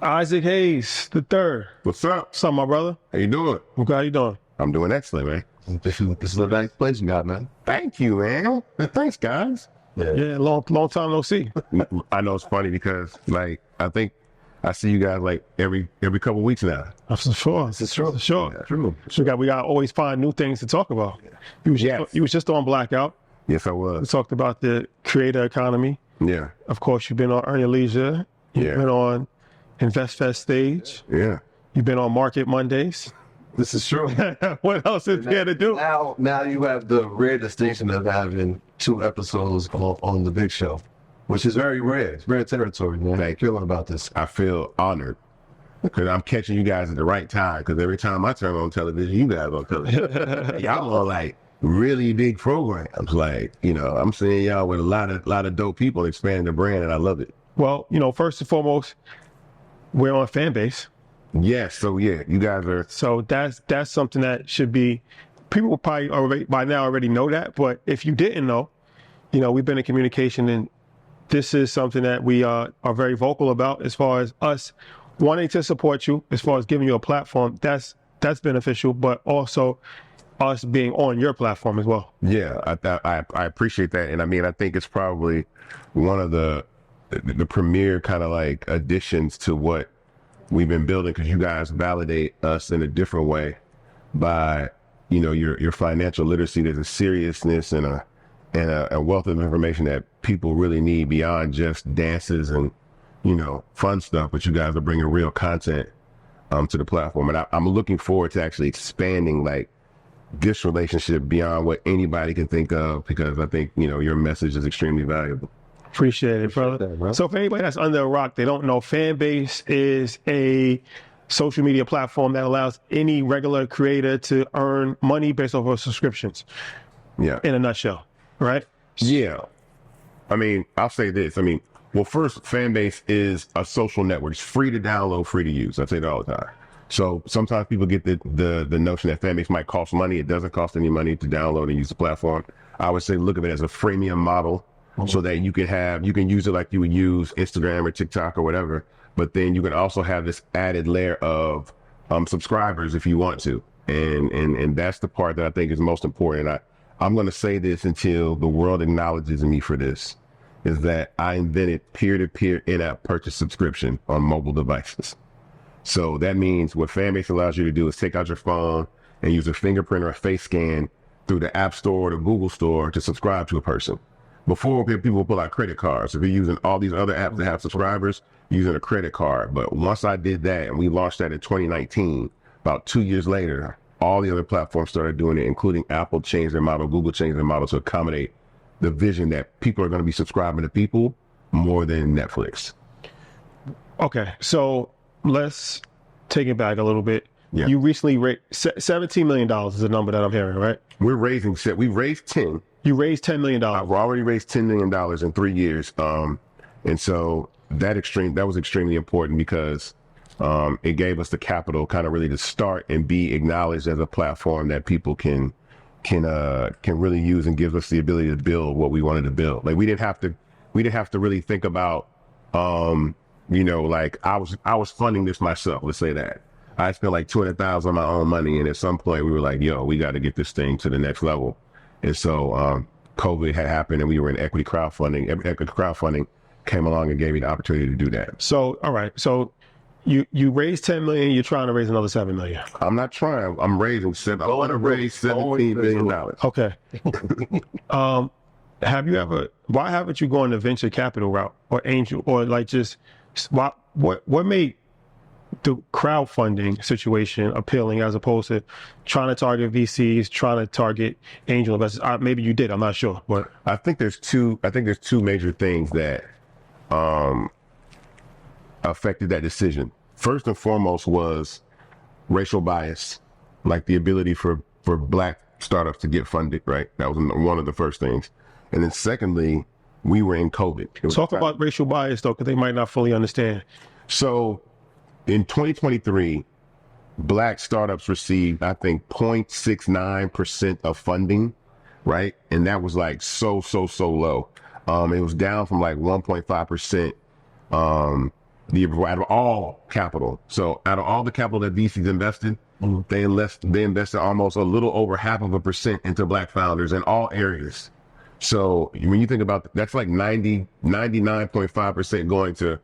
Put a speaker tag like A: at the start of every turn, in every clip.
A: Isaac Hayes, the third.
B: What's up?
A: What's up, my brother?
B: How you doing?
A: Okay, how you doing?
B: I'm doing excellent, man.
C: This is a nice place you got, man.
B: Thank you, man. Thanks, guys.
A: Yeah, long time no see.
B: I know it's funny because, like, I think I see you guys like every couple weeks now.
A: For sure.
C: This is true.
A: For sure.
B: Yeah, true.
A: So we got to always find new things to talk about. You was just on Blackout.
B: Yes, I
A: We
B: was.
A: talked about the creator economy.
B: Yeah,
A: Of course, you've been on Earn Your Leisure. You've
B: Yeah.
A: been on Invest Fest stage.
B: yeah.
A: You've been on Market Mondays.
C: This is true.
A: What else is there to do?
C: Now you have the rare distinction of having 2 episodes on the big show, which is very rare. It's rare territory, man. How you feeling about this?
B: I feel honored because I'm catching you guys at the right time. Because every time I turn on television, you guys on television. Y'all are like really big programs. Like, you know, I'm seeing y'all with a lot of dope people expanding the brand, and I love it.
A: Well, first and foremost, we're on Fanbase.
B: Yes, so yeah, you guys are.
A: So that's something that should be, people will probably by now already know that, but if you didn't know, we've been in communication, and this is something that we are very vocal about as far as us wanting to support you, as far as giving you a platform. That's beneficial, but also us being on your platform as well.
B: Yeah, I appreciate that, and I mean, I think it's probably one of the premier kind of like additions to what we've been building, because you guys validate us in a different way by, your financial literacy. There's a seriousness and a wealth of information that people really need beyond just dances and, fun stuff. But you guys are bringing real content to the platform. And I'm looking forward to actually expanding like this relationship beyond what anybody can think of, because I think, your message is extremely valuable.
A: Appreciate it, brother.
C: that, bro.
A: So for anybody that's under a rock, they don't know, Fanbase is a social media platform that allows any regular creator to earn money based off of subscriptions,
B: Yeah.
A: in a nutshell, right?
B: Yeah. I mean, I'll say this. I mean, well, first, Fanbase is a social network. It's free to download, free to use. I say that all the time. So sometimes people get the notion that Fanbase might cost money. It doesn't cost any money to download and use the platform. I would say look at it as a freemium model, so that you can use it like you would use Instagram or TikTok or whatever. But then you can also have this added layer of subscribers if you want to. And that's the part that I think is most important. I'm going to say this until the world acknowledges me for this, is that I invented peer-to-peer in-app purchase subscription on mobile devices. So that means what Fanbase allows you to do is take out your phone and use a fingerprint or a face scan through the App Store or the Google Store to subscribe to a person. Before, people pull out credit cards. If you're using all these other apps that have subscribers, you're using a credit card. But once I did that, and we launched that in 2019, about 2 years later, all the other platforms started doing it, including Apple changed their model, Google changed their model to accommodate the vision that people are going to be subscribing to people more than Netflix.
A: Okay, so let's take it back a little bit.
B: Yeah.
A: You recently raised $17 million is the number that I'm hearing, right?
B: We've raised 10.
A: You raised $10 million.
B: I've already raised $10 million in 3 years. And so that was extremely important, because it gave us the capital kind of really to start and be acknowledged as a platform that people can really use, and gives us the ability to build what we wanted to build. Like we didn't have to really think about, like I was funding this myself. Let's say that I spent like $200,000 on my own money. And at some point we were like, yo, we got to get this thing to the next level. And so COVID had happened, and we were in equity crowdfunding. Equity crowdfunding came along and gave me the opportunity to do that.
A: So, all right. So you raised 10 million, you're trying to raise another 7 million.
B: I'm not trying. I'm raising I want to raise $17 billion.
A: Okay. Why haven't you gone the venture capital route or angel, or like just what made the crowdfunding situation appealing as opposed to trying to target VCs, trying to target angel investors? Maybe you did, I'm not sure, but
B: I think there's two major things that affected that decision. First and foremost was racial bias, like the ability for Black startups to get funded, right? That was one of the first things. And then secondly, we were in COVID.
A: Talk about racial bias though, because they might not fully understand.
B: So in 2023, Black startups received, I think, 0.69% of funding, right? And that was like so low. It was down from like 1.5% out of all capital. So out of all the capital that VCs invested, they invested almost a little over 0.5% into Black founders in all areas. So when you think about that's like 99.5% going to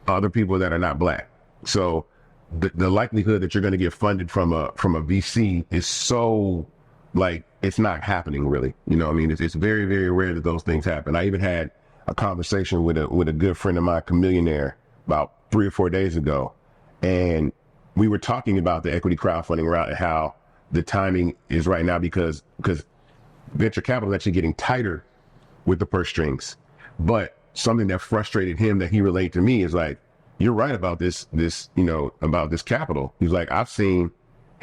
B: other people that are not Black. So the likelihood that you're going to get funded from a VC is so, like, it's not happening really. You know what I mean? It's very, very rare that those things happen. I even had a conversation with a good friend of mine, Chameleonaire, about 3 or 4 days ago. And we were talking about the equity crowdfunding route and how the timing is right now because venture capital is actually getting tighter with the purse strings. But something that frustrated him that he relayed to me is like, you're right about this, about this capital. He's like, he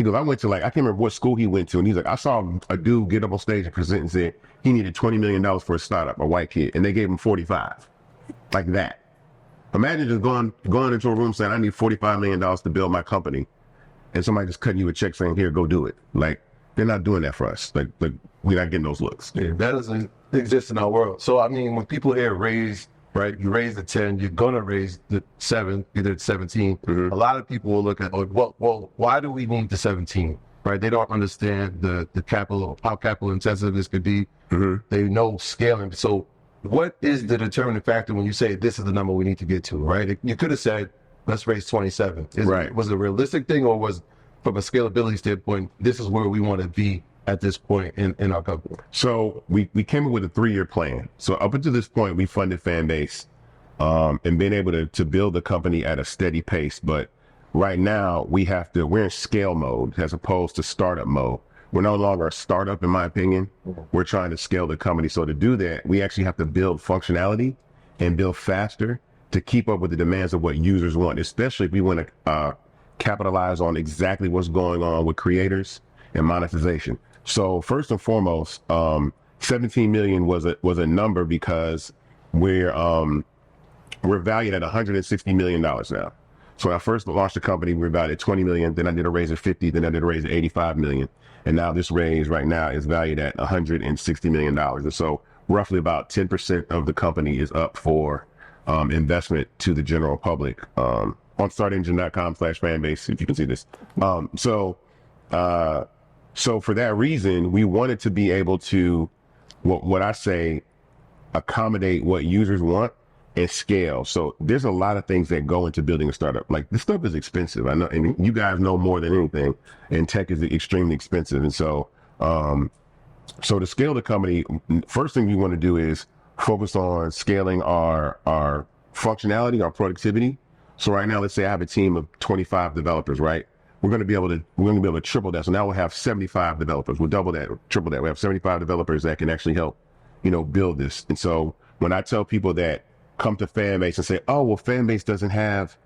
B: goes, I went to I can't remember what school he went to. And he's like, I saw a dude get up on stage and present and said he needed $20 million for a startup, a white kid. And they gave him 45, like that. Imagine just going into a room saying, I need $45 million to build my company. And somebody just cutting you a check saying, here, go do it. Like, they're not doing that for us. Like we're not getting those looks.
C: Yeah, that doesn't exist in our world. So, I mean, when people hear raise, right, you raise the 10, you're going to raise the 7, either 17. A lot of people will look at, well, why do we need the 17? Right? They don't understand the capital, how capital intensive this could be. They know scaling. So what is the determining factor when you say this is the number we need to get to, right? You could have said, let's raise 27. Was it a realistic thing, or was, from a scalability standpoint, this is where we want to be at this point in our company?
B: So we came up with a 3-year plan. So up until this point, we funded Fanbase and been able to build the company at a steady pace. But right now we're in scale mode as opposed to startup mode. We're no longer a startup, in my opinion. We're trying to scale the company. So to do that, we actually have to build functionality and build faster to keep up with the demands of what users want, especially if we want to capitalize on exactly what's going on with creators and monetization. So first and foremost, 17 million was a number because we're valued at $160 million now. So when I first launched the company, we were valued at 20 million. Then I did a raise of 50. Then I did a raise of 85 million. And now this raise right now is valued at $160 million. And so roughly about 10% of the company is up for investment to the general public on startengine.com/fanbase, if you can see this. So for that reason, we wanted to be able to, what I say, accommodate what users want and scale. So there's a lot of things that go into building a startup. Like, this stuff is expensive. I know, and you guys know more than anything, and tech is extremely expensive. And so, so to scale the company, first thing we want to do is focus on scaling our functionality, our productivity. So right now, let's say I have a team of 25 developers, right? We're going to be able to triple that. So now we'll have 75 developers. We'll double that, or triple that. We have 75 developers that can actually help, build this. And so when I tell people that come to Fanbase and say, oh, well, Fanbase doesn't have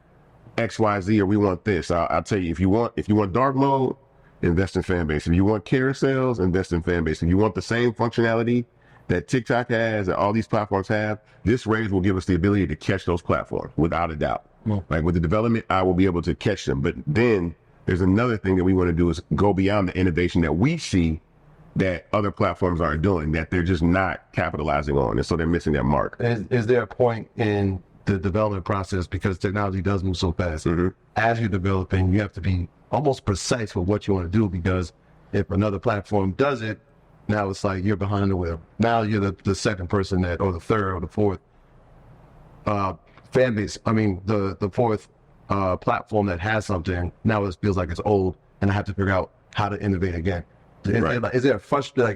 B: X, Y, Z, or we want this, I'll tell you, if you want dark mode, invest in Fanbase. If you want carousels, invest in Fanbase. If you want the same functionality that TikTok has and all these platforms have, this raise will give us the ability to catch those platforms without a doubt. Like, with the development, I will be able to catch them. But then there's another thing that we want to do is go beyond the innovation that we see that other platforms aren't doing, that they're just not capitalizing on. And so they're missing that mark.
C: Is there a point in the development process, because technology does move so fast, as you're developing, you have to be almost precise with what you want to do, because if another platform does it, now it's like you're behind the wheel. Now you're the second person or the third or the fourth Fanbase. I mean, the fourth platform that has something, now it feels like it's old, and I have to figure out how to innovate again. Is there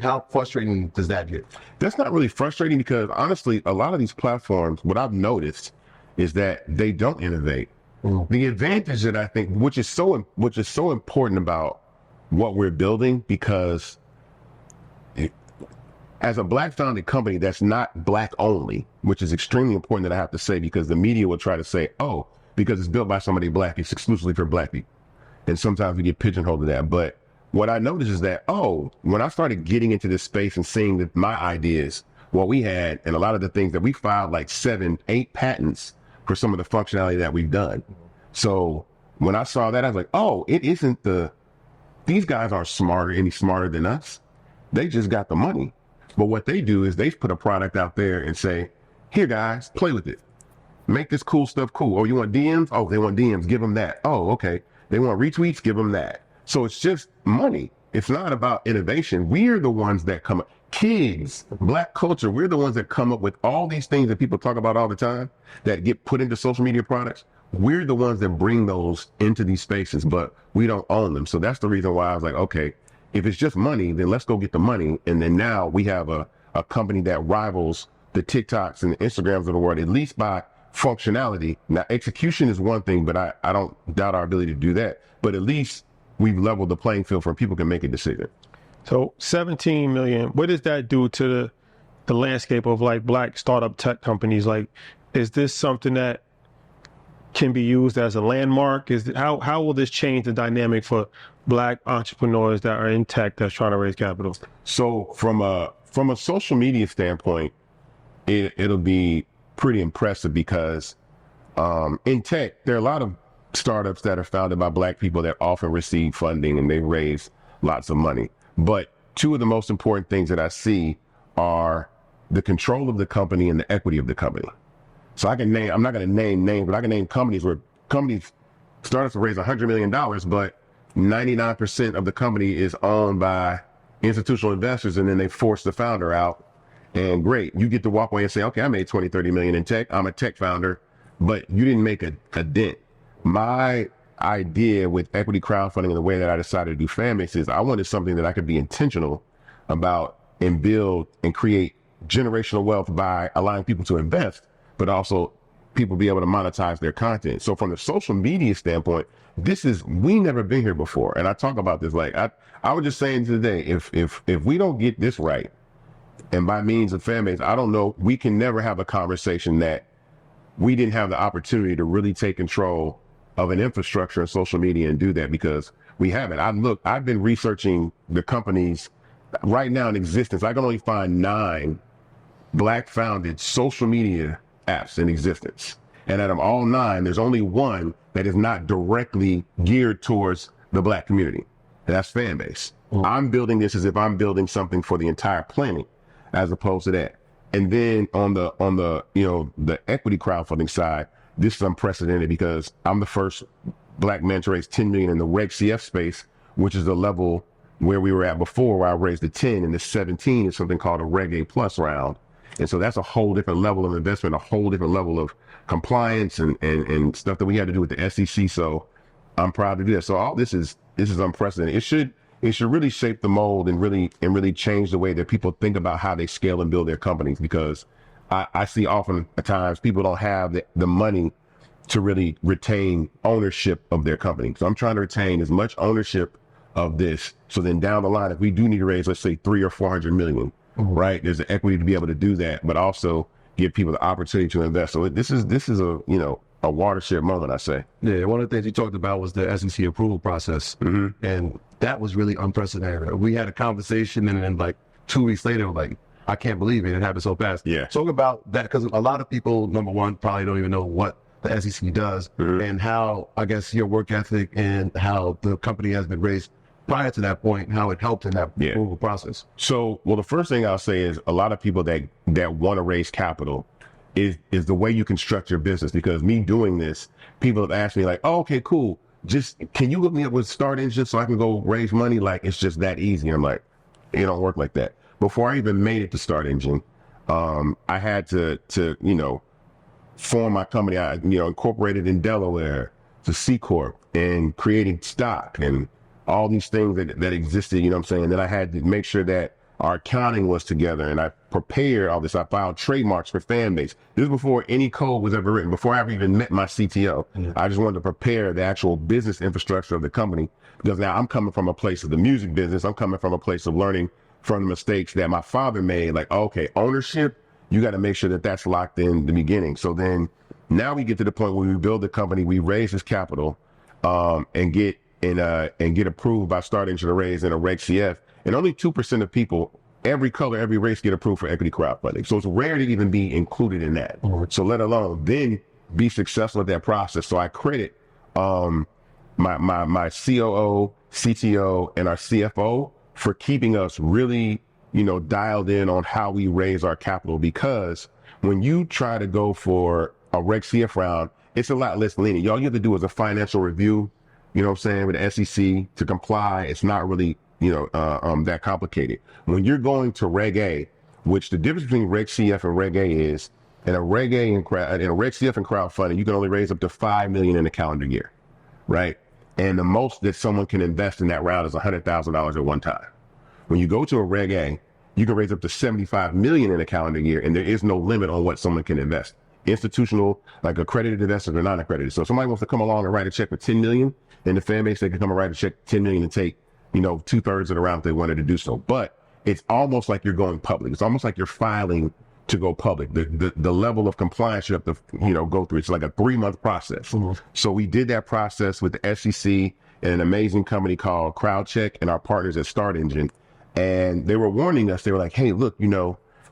C: how frustrating does that get?
B: That's not really frustrating, because honestly, a lot of these platforms, what I've noticed is that they don't innovate. The advantage that I think, which is so important about what we're building, because as a Black founded company that's not Black only, which is extremely important that I have to say, because the media will try to say, oh, because it's built by somebody Black, it's exclusively for Black people. And sometimes we get pigeonholed to that. But what I noticed is that, when I started getting into this space and seeing that my ideas, what we had, and a lot of the things that we filed, like 7, 8 patents for some of the functionality that we've done. So when I saw that, I was like, it isn't these guys aren't any smarter than us. They just got the money. But what they do is they put a product out there and say, here guys, play with it. make this cool stuff cool. Oh, you want DMs? Oh, they want DMs. Give them that. Oh, okay. They want retweets? Give them that. So it's just money. It's not about innovation. We're the ones that come up. Kids, Black culture, we're the ones that come up with all these things that people talk about all the time that get put into social media products. We're the ones that bring those into these spaces, but we don't own them. So that's the reason why I was like, okay, if it's just money, then let's go get the money. And then now we have a company that rivals the TikToks and the Instagrams of the world, at least by functionality. Now, execution is one thing, but I don't doubt our ability to do that. But at least we've leveled the playing field for people can make a decision.
A: So 17 million, what does that do to the landscape of like Black startup tech companies? Like, is this something that can be used as a landmark? How will this change the dynamic for Black entrepreneurs that are in tech that's trying to raise capital?
B: So from a social media standpoint, it'll be pretty impressive because in tech, there are a lot of startups that are founded by Black people that often receive funding and they raise lots of money. But two of the most important things that I see are the control of the company and the equity of the company. So I can name, I'm not going to name names, but I can name companies where startups will raise $100 million, but 99% of the company is owned by institutional investors, and then they force the founder out. And great, you get to walk away and say, okay, I made 20, 30 million in tech. I'm a tech founder, but you didn't make a dent. My idea with equity crowdfunding and the way that I decided to do Fanbase is I wanted something that I could be intentional about and build and create generational wealth by allowing people to invest, but also people be able to monetize their content. So from the social media standpoint, we never been here before. And I talk about this, like I was just saying today, if we don't get this right, and by means of Fanbase, I don't know, we can never have a conversation that we didn't have the opportunity to really take control of an infrastructure and social media and do that, because we haven't. I've been researching the companies right now in existence. I can only find 9 Black founded social media apps in existence. And out of all 9, there's only one that is not directly geared towards the Black community. And that's Fanbase. I'm building this as if I'm building something for the entire planet, as opposed to that. And then on the the equity crowdfunding side, this is unprecedented because I'm the first Black man to raise 10 million in the Reg CF space, which is the level where we were at before, where I raised the 10, and the 17 is something called a Reg A plus round. And so that's a whole different level of investment, a whole different level of compliance and stuff that we had to do with the SEC. So I'm proud to do that. So all this is unprecedented. It should really shape the mold and really change the way that people think about how they scale and build their companies, because I see often at times people don't have the money to really retain ownership of their company. So I'm trying to retain as much ownership of this. So then down the line, if we do need to raise, let's say 300 or 400 million, right? There's the equity to be able to do that, but also give people the opportunity to invest. So this is a watershed moment, I say.
C: Yeah, one of the things you talked about was the SEC approval process, and that was really unprecedented. We had a conversation, and then like 2 weeks later, like, I can't believe it happened so fast.
B: Yeah.
C: Talk about that, because a lot of people, number one, probably don't even know what the SEC does and how, I guess, your work ethic and how the company has been raised prior to that point, how it helped in that approval process.
B: So, well, the first thing I'll say is a lot of people that want to raise capital is the way you construct your business. Because me doing this, people have asked me like, oh, okay, cool. Just, can you hook me up with Start Engine so I can go raise money? Like, it's just that easy. And I'm like, it don't work like that. Before I even made it to Start Engine, I had to form my company. I, incorporated in Delaware, to C Corp, and creating stock and all these things that existed, you know what I'm saying? And then I had to make sure that our accounting was together, and I prepared all this. I filed trademarks for Fanbase. This is before any code was ever written, before I ever even met my CTO. I just wanted to prepare the actual business infrastructure of the company, because now I'm coming from a place of the music business. I'm coming from a place of learning from the mistakes that my father made. Like, okay, ownership, you got to make sure that that's locked in the beginning. So then now we get to the point where we build the company, we raise this capital, and get approved by Start Engine to raise in a Reg CF. And only 2% of people, every color, every race, get approved for equity crowdfunding. So it's rare to even be included in that. So let alone then be successful at that process. So I credit my COO, CTO, and our CFO for keeping us really, dialed in on how we raise our capital. Because when you try to go for a Reg CF round, it's a lot less lenient. All you have to do is a financial review, you know what I'm saying, with the SEC to comply. It's not really, that complicated. When you're going to Reg A, which the difference between Reg CF and Reg A is, in a Reg A and in a Reg CF and crowdfunding, you can only raise up to $5 million in a calendar year, right? And the most that someone can invest in that round is $100,000 at one time. When you go to a Reg A, you can raise up to $75 million in a calendar year, and there is no limit on what someone can invest. Institutional, like accredited investors or non-accredited. So if somebody wants to come along and write a check for $10 million, in the fan base, they can come and write a check for $10 million and take, 2/3 of the round if they wanted to do so. But it's almost like you're going public. It's almost like you're filing to go public. The level of compliance you have to, go through. It's like a 3-month process. Mm-hmm. So we did that process with the SEC and an amazing company called CrowdCheck and our partners at Start Engine. And they were warning us. They were like, hey, look,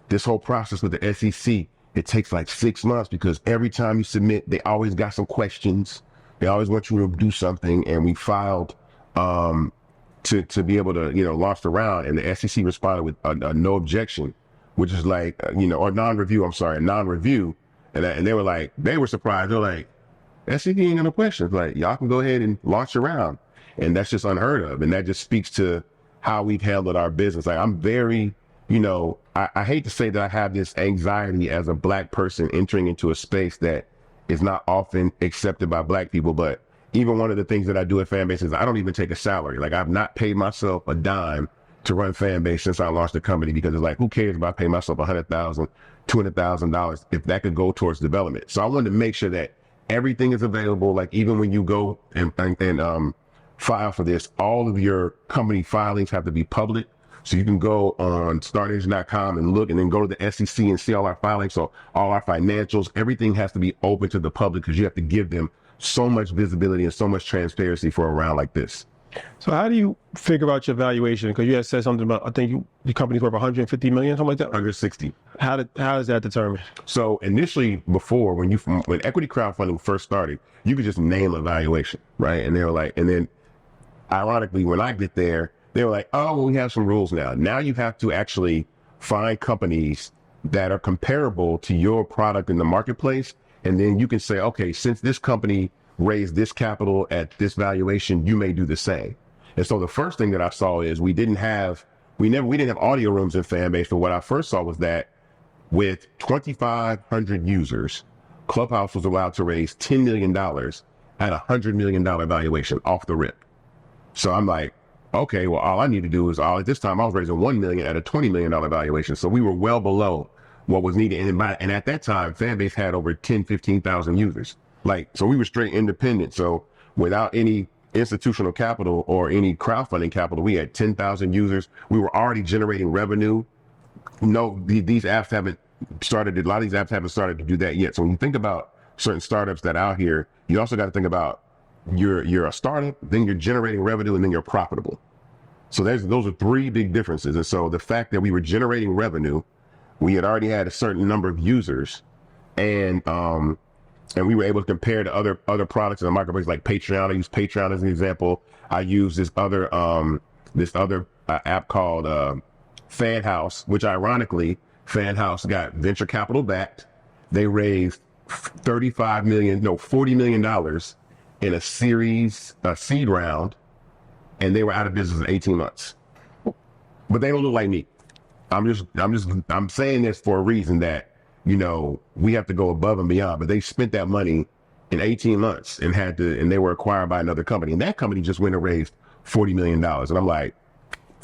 B: this whole process with the SEC, it takes like 6 months because every time you submit, they always got some questions. They always want you to do something. And we filed to be able to, launch the round. And the SEC responded with a no objection, which is like, or non-review, a non-review. And they were like, they were surprised. They're like, SEC ain't got no questions. Like, y'all can go ahead and launch the round. And that's just unheard of. And that just speaks to how we've handled our business. Like, I'm very, I hate to say that I have this anxiety as a Black person entering into a space that is not often accepted by Black people. But even one of the things that I do at Fanbase is I don't even take a salary. Like, I've not paid myself a dime to run Fanbase since I launched the company, because it's like, who cares if I pay myself $100,000, $200,000 if that could go towards development. So I wanted to make sure that everything is available. Like, even when you go and file for this, all of your company filings have to be public. So you can go on startengine.com and look, and then go to the SEC and see all our filings. So all our financials, everything has to be open to the public, because you have to give them so much visibility and so much transparency for a round like this.
A: So how do you figure out your valuation? Because you had said something about, I think your company's worth 150 million, something like that.
B: 160.
A: How is that determined?
B: So initially, before, when equity crowdfunding first started, you could just name a valuation, right? And they were like, and then ironically, when I get there, they were like, oh, well, we have some rules now. Now you have to actually find companies that are comparable to your product in the marketplace. And then you can say, okay, since this company raised this capital at this valuation, you may do the same. And so the first thing that I saw is we didn't have audio rooms in Fanbase. But what I first saw was that with 2,500 users, Clubhouse was allowed to raise $10 million at a $100 million valuation off the rip. So I'm like, okay, well, all I need to do is, at this time I was raising $1 million at a $20 million valuation. So we were well below what was needed. And at that time, Fanbase had over 10, 15,000 users. So we were straight independent. So without any institutional capital or any crowdfunding capital, we had 10,000 users. We were already generating revenue. No, these apps haven't started. A lot of these apps haven't started to do that yet. So when you think about certain startups that are out here, you also got to think about you're a startup, then you're generating revenue, and then you're profitable. So those are 3 big differences. And so the fact that we were generating revenue, we had already had a certain number of users, and we were able to compare to other products in the marketplace, like Patreon. I use Patreon as an example. I use this other app called Fanhouse, which ironically, Fanhouse got venture capital backed. They raised $40 million in a seed round, and they were out of business in 18 months. But they don't look like me. I'm saying this for a reason that, we have to go above and beyond. But they spent that money in 18 months and they were acquired by another company. And that company just went and raised $40 million. And I'm like,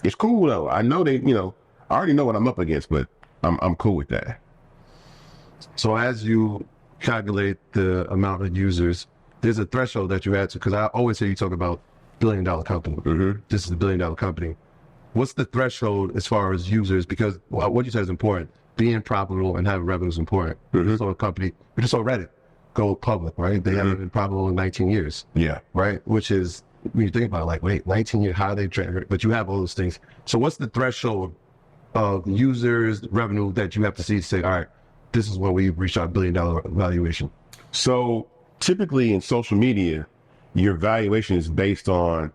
B: it's cool though. I know I already know what I'm up against, but I'm cool with that.
C: So as you calculate the amount of users, there's a threshold that you had to, because I always hear you talk about $1 billion company. Mm-hmm. This is a $1 billion company. What's the threshold as far as users? Because what you said is important. Being profitable and having revenue is important. Mm-hmm. So a company, we just saw Reddit go public, right? They haven't been profitable in 19 years. Yeah. Right? Which is, when you think about it, like, wait, 19 years, how are they trading? But you have all those things. So what's the threshold of users, revenue that you have to see to say, all right, this is when we reach our $1 billion valuation?
B: So typically in social media, your valuation is based on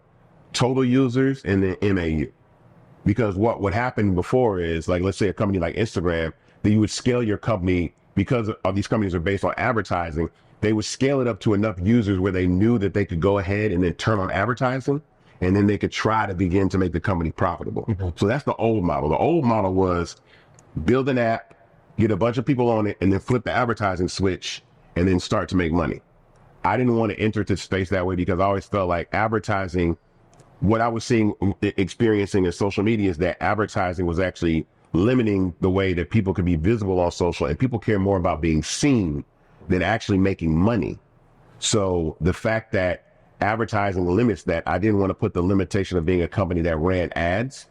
B: total users and then MAU. Because what happened before is, like, let's say a company like Instagram, that you would scale your company because of these companies are based on advertising, they would scale it up to enough users where they knew that they could go ahead and then turn on advertising, and then they could try to begin to make the company profitable. So that's the old model. The old model was build an app, get a bunch of people on it, and then flip the advertising switch and then start to make money. I didn't want to enter the space that way because I always felt like advertising, what I was seeing, experiencing in social media is that advertising was actually limiting the way that people could be visible on social, and people care more about being seen than actually making money. So the fact that advertising limits that, I didn't want to put the limitation of being a company that ran ads.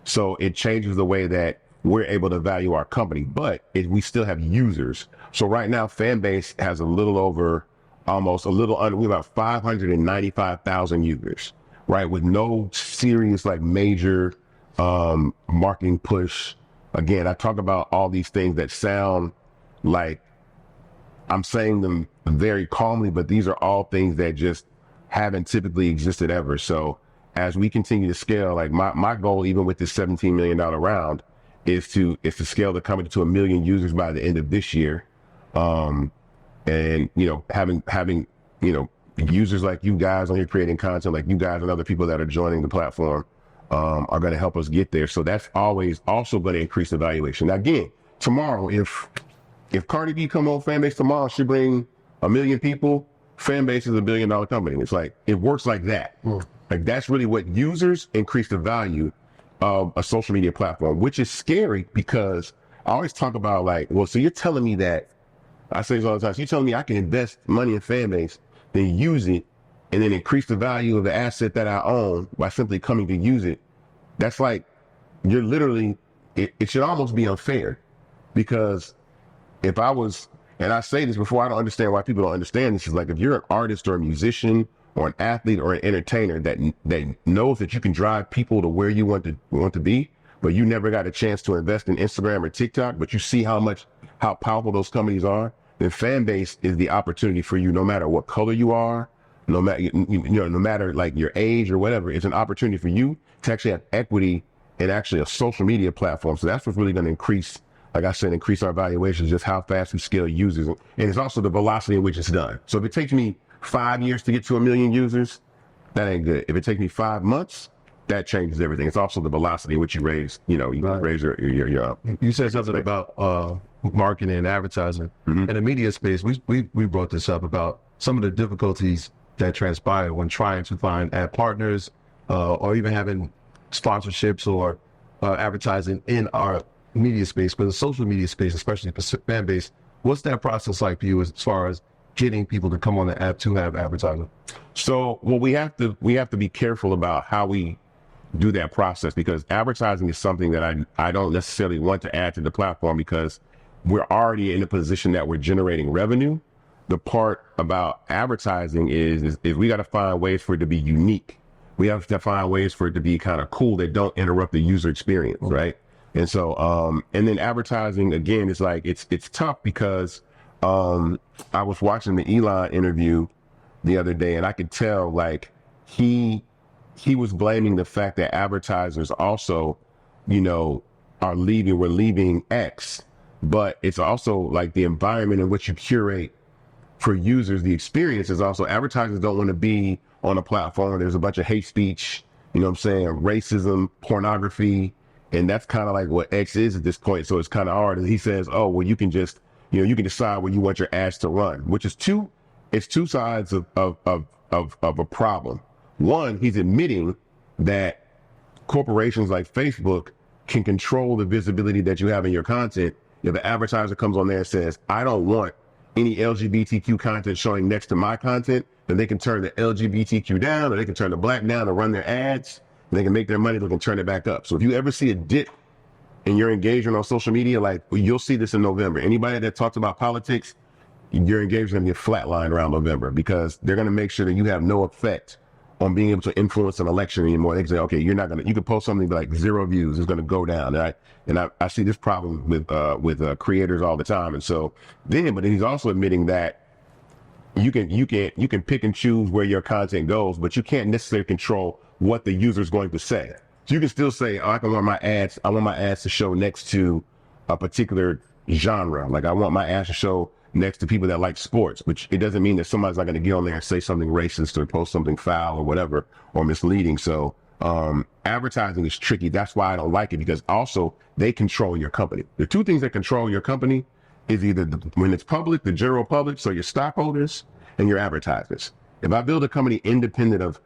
B: So it changes the way that we're able to value our company, but we still have users. So right now, Fanbase has a little over, almost a little under, we're about 595,000 users, right? With no serious, like, major marketing push. Again, I talk about all these things that sound like I'm saying them very calmly, but these are all things that just haven't typically existed ever. So as we continue to scale, like my goal, even with this $17 million round, is to scale the company to 1 million users by the end of this year. And, you know, having, you know, users like you guys on here creating content, like you guys and other people that are joining the platform, are going to help us get there. So that's always also going to increase the valuation. Now, again, tomorrow, if Cardi B come on Fanbase tomorrow, she bring 1 million people, Fanbase is $1 billion company. It's like, it works like that. Like, that's really what users increase the value of a social media platform, which is scary because I always talk about, like, well, so you're telling me that, I say this all the time, so you're telling me I can invest money in Fanbase, then use it, and then increase the value of the asset that I own by simply coming to use it. That's like, you're literally, it should almost be unfair, because if I was, and I say this before, I don't understand why people don't understand this, is like, if you're an artist or a musician or an athlete or an entertainer that knows that you can drive people to where you want to be, but you never got a chance to invest in Instagram or TikTok, but you see how powerful those companies are, then Fanbase is the opportunity for you, no matter what color you are, no matter like your age or whatever. It's an opportunity for you to actually have equity in actually a social media platform. So that's what's really going to increase, like I said, increase our valuations, just how fast we scale users. And it's also the velocity in which it's done. So if it takes me 5 years to get to 1 million users, that ain't good. If it takes me 5 months, that changes everything. It's also the velocity in which you raise, raise your
C: You said something about marketing and advertising. In the media space, we brought this up about some of the difficulties that transpire when trying to find ad partners, or even having sponsorships or advertising in our media space, but the social media space, especially for Fanbase. What's that process like for you as far as getting people to come on the app to have advertising?
B: So, well, we have to be careful about how we do that process, because advertising is something that I don't necessarily want to add to the platform, because we're already in a position that we're generating revenue. The part about advertising is we got to find ways for it to be unique. We have to find ways for it to be kind of cool that don't interrupt the user experience, right? And so, and then advertising, again, is like, it's tough because I was watching the Elon interview the other day, and I could tell, like, he was blaming the fact that advertisers also, we're leaving X, but it's also like the environment in which you curate for users. The experience is also, advertisers don't want to be on a platform where there's a bunch of hate speech, racism, pornography, and that's kind of like what X is at this point. So it's kind of hard. And he says, oh, well, you can just, you can decide where you want your ads to run, which is two sides of a problem. One, he's admitting that corporations like Facebook can control the visibility that you have in your content. If the advertiser comes on there and says, I don't want any LGBTQ content showing next to my content, then they can turn the LGBTQ down, or they can turn the black down to run their ads, and they can make their money, they can turn it back up. So if you ever see a dip in your engagement on social media, like, you'll see this in November. Anybody that talks about politics, your engagement is going to be a flat line around November, because they're going to make sure that you have no effect on being able to influence an election anymore. They can say, okay, you can post something like 0 views, it's going to go down. Right? And I see this problem with creators all the time. And so but he's also admitting that you can pick and choose where your content goes, but you can't necessarily control what the user is going to say. So you can still say, oh, I want my ads to show next to a particular genre. Like I want my ads to show next to people that like sports, which it doesn't mean that somebody's not going to get on there and say something racist or post something foul or whatever, or misleading. So advertising is tricky. That's why I don't like it, because also they control your company. The two things that control your company is either when it's public, the general public, so your stockholders and your advertisers. If I build a company independent of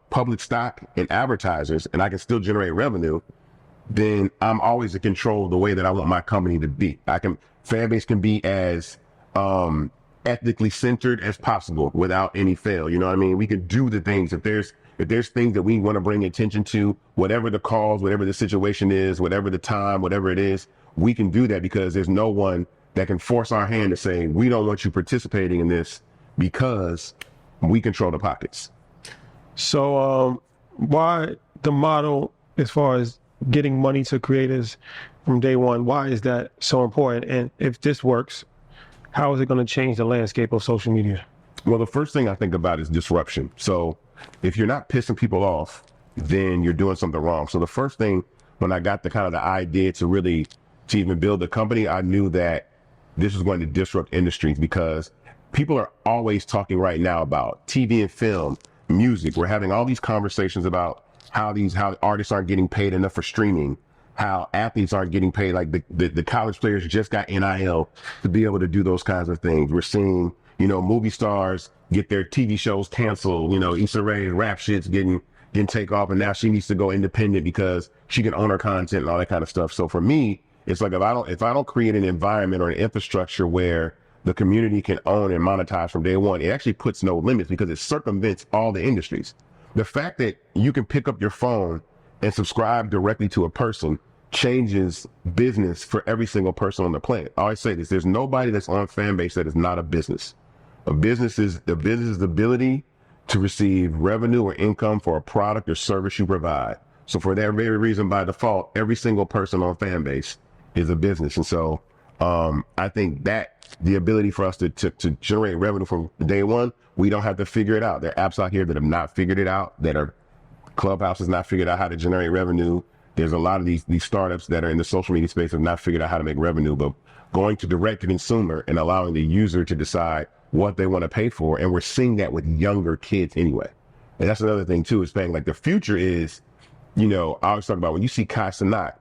B: public stock and advertisers, and I can still generate revenue, then I'm always in control of the way that I want my company to be. Fanbase can be as ethically centered as possible without any fail. You know what I mean? We can do the things. If there's things that we want to bring attention to, whatever the cause, whatever the situation is, whatever the time, whatever it is, we can do that, because there's no one that can force our hand to say, we don't want you participating in this, because we control the pockets.
A: So why the model as far as getting money to creators from day one, why is that so important? And if this works, how is it going to change the landscape of social media?
B: Well, the first thing I think about is disruption. So if you're not pissing people off, then you're doing something wrong. So the first thing, when I got the idea to even build a company, I knew that this was going to disrupt industries, because people are always talking right now about TV and film, music. We're having all these conversations about how artists aren't getting paid enough for streaming, how athletes aren't getting paid. Like the college players just got NIL to be able to do those kinds of things. We're seeing, movie stars get their TV shows canceled. Issa Rae and rap shit's getting take off, and now she needs to go independent because she can own her content and all that kind of stuff. So for me, it's like, if I don't create an environment or an infrastructure where the community can own and monetize from day one, it actually puts no limits, because it circumvents all the industries. The fact that you can pick up your phone and subscribe directly to a person changes business for every single person on the planet. I always say this: there's nobody that's on Fanbase that is not a business. A business is the ability to receive revenue or income for a product or service you provide. So for that very reason, by default, every single person on Fanbase is a business. And so I think that the ability for us to generate revenue from day one, we don't have to figure it out. There are apps out here that have not figured it out, Clubhouse has not figured out how to generate revenue. There's a lot of these startups that are in the social media space have not figured out how to make revenue, but going to direct to consumer and allowing the user to decide what they want to pay for. And we're seeing that with younger kids anyway. And that's another thing too, is saying like the future is, I always talk about when you see Kai Cenat.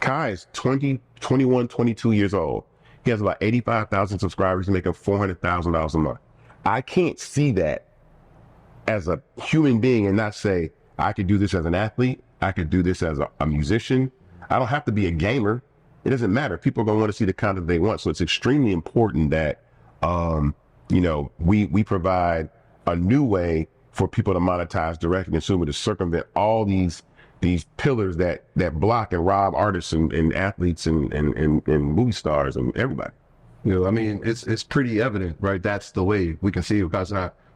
B: Kai is 20, 21, 22 years old. He has about 85,000 subscribers, making $400,000 a month. I can't see that as a human being and not say, I could do this as an athlete. I could do this as a musician. I don't have to be a gamer. It doesn't matter. People are going to want to see the content they want. So it's extremely important that, we provide a new way for people to monetize direct to consumer, to circumvent all these pillars that block and rob artists and athletes and movie stars and everybody.
C: It's pretty evident, right? That's the way we can see it, because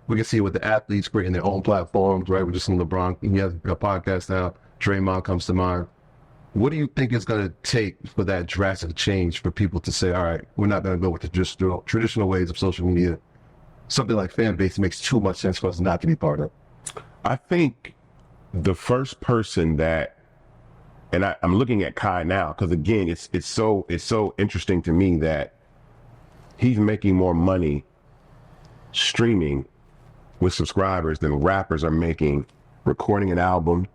C: we can see it with the athletes creating their own platforms, right? We're just in LeBron. He has a podcast now. Draymond comes to mind. What do you think it's going to take for that drastic change for people to say, all right, we're not going to go with the traditional ways of social media? Something like Fanbase makes too much sense for us not to be part of.
B: I think the first person that, and I'm looking at Kai now, because again, it's so interesting to me that he's making more money streaming with subscribers than rappers are making recording an album,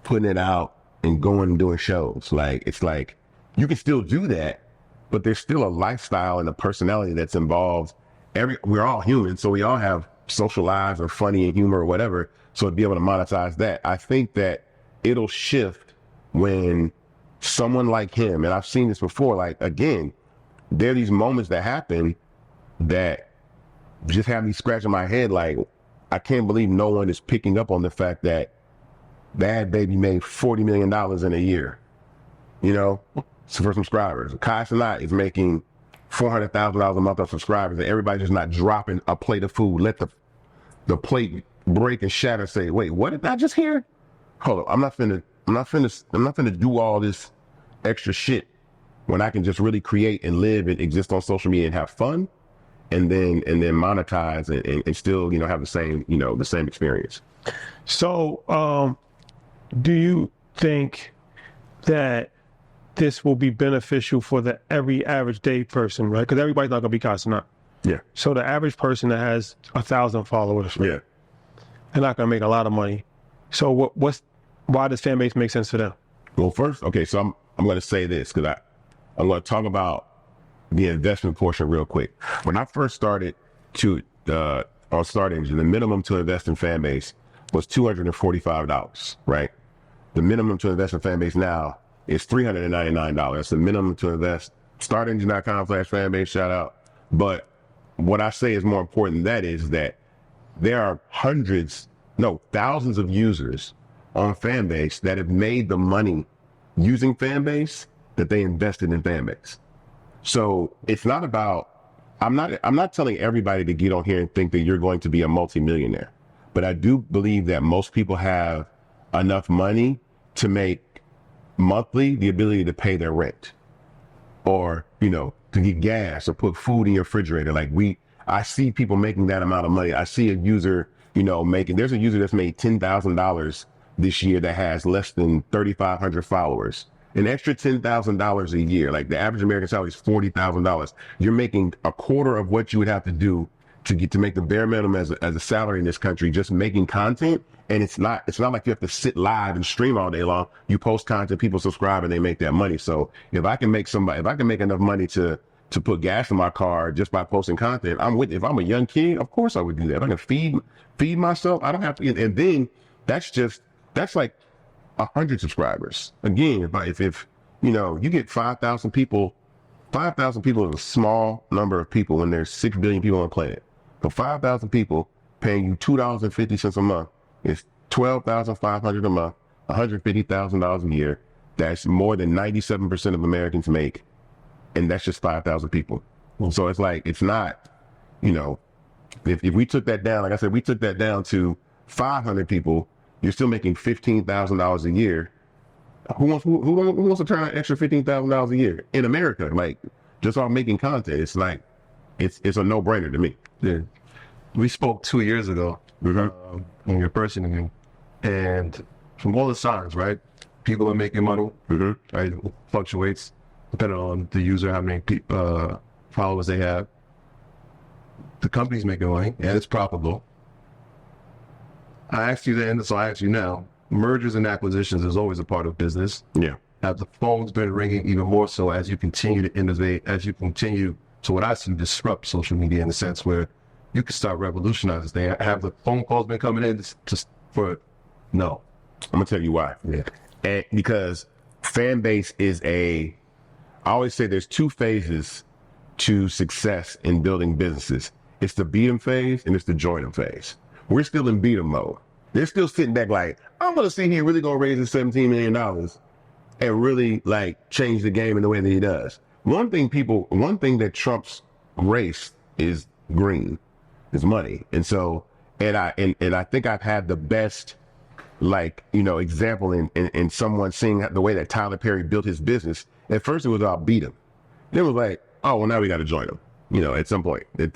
B: putting it out, and going and doing shows. Like, it's like, you can still do that, but there's still a lifestyle and a personality that's involved. We're all human, so we all have social lives or funny and humor or whatever. So to be able to monetize that, I think that it'll shift when someone like him, and I've seen this before, like, again, there are these moments that happen that just have me scratching my head like, I can't believe no one is picking up on the fact that Bad Baby made $40 million in a year, for subscribers. Kai Cenat is making $400,000 a month of subscribers, and everybody's just not dropping a plate of food. Let the plate break and shatter. Say, wait, what did I just hear? Hold up, I'm not finna do all this extra shit when I can just really create and live and exist on social media and have fun, and then monetize and still have the same experience.
A: So do you think that this will be beneficial for the every average day person, right? Because everybody's not gonna be constant up.
B: Yeah.
A: So the average person that has 1,000 followers, right?
B: Yeah.
A: They're not gonna make a lot of money. So why does Fanbase make sense to them?
B: Well, first, okay, so I'm going to say this because I'm going to talk about the investment portion real quick. When I first started on Start Engine, the minimum to invest in Fanbase was $245, right? The minimum to invest in Fanbase now is $399. The minimum to invest, startengine.com/Fanbase, shout out. But what I say is more important than that is that there are thousands of users on Fanbase that have made the money using Fanbase that they invested in Fanbase. So it's not about, I'm not telling everybody to get on here and think that you're going to be a multimillionaire, but I do believe that most people have enough money to make monthly the ability to pay their rent, or, to get gas or put food in your refrigerator. I see people making that amount of money. I see a user, there's a user that's made $10,000 this year that has less than 3,500 followers. An extra $10,000 a year, like the average American salary is $40,000. You're making a quarter of what you would have to do to make the bare minimum as a salary in this country, just making content. And it's not like you have to sit live and stream all day long. You post content, people subscribe, and they make that money. So if I can make enough money to put gas in my car just by posting content, if I'm a young kid, of course I would do that. If I can feed myself, I don't have to. And then that's like 100 subscribers. Again, if you get 5,000 people, 5,000 people is a small number of people when there's 6 billion people on the planet. So 5,000 people paying you $2.50 a month is $12,500 a month, $150,000 a year. That's more than 97% of Americans make. And that's just 5,000 people. So it's not, if we took that down, like I said, we took that down to 500 people, you're still making $15,000 a year. Who wants to turn out extra $15,000 a year in America? Just off making content. It's a no-brainer to me.
C: Yeah. We spoke 2 years ago when you're first interview, and from all the signs, right? People are making money, right? It fluctuates depending on the user, how many followers they have. The company's making money, and it's profitable. I asked you then, so I ask you now, mergers and acquisitions is always a part of business.
B: Yeah.
C: Have the phones been ringing even more so as you continue to innovate, as you continue to what I see disrupt social media in the sense where you can start revolutionizing this thing. Have the phone calls been coming in no.
B: I'm gonna tell you why.
C: Yeah.
B: And because Fanbase I always say there's two phases to success in building businesses. It's the beat 'em phase and it's the join 'em phase. We're still in beat 'em mode. They're still sitting back I'm gonna sit here really gonna raise this $17 million and really change the game in the way that he does. One thing that trumps race is green, is money. And so, and I think I've had the best example in someone seeing the way that Tyler Perry built his business. At first it was about beat 'em. Then it was oh, well, now we got to join them, at some point. In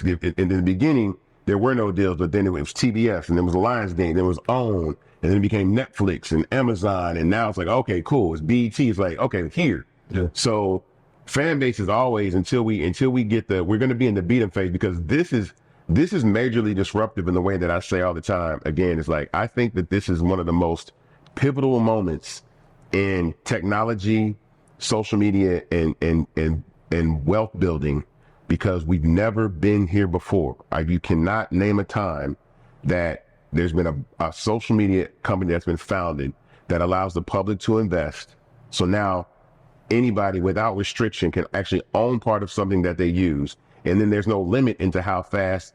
B: the beginning, there were no deals, but then it was TBS, and there was Lionsgate, there was OWN, and then it became Netflix and Amazon, and now it's okay, cool. It's BET. It's okay, here.
C: Yeah.
B: So Fanbase is always until we get we're going to be in the beat 'em phase, because this is majorly disruptive in the way that I say all the time. Again, it's I think that this is one of the most pivotal moments in technology, social media, and wealth building, because we've never been here before. You cannot name a time that there's been a social media company that's been founded that allows the public to invest. So now anybody without restriction can actually own part of something that they use. And then there's no limit into how fast,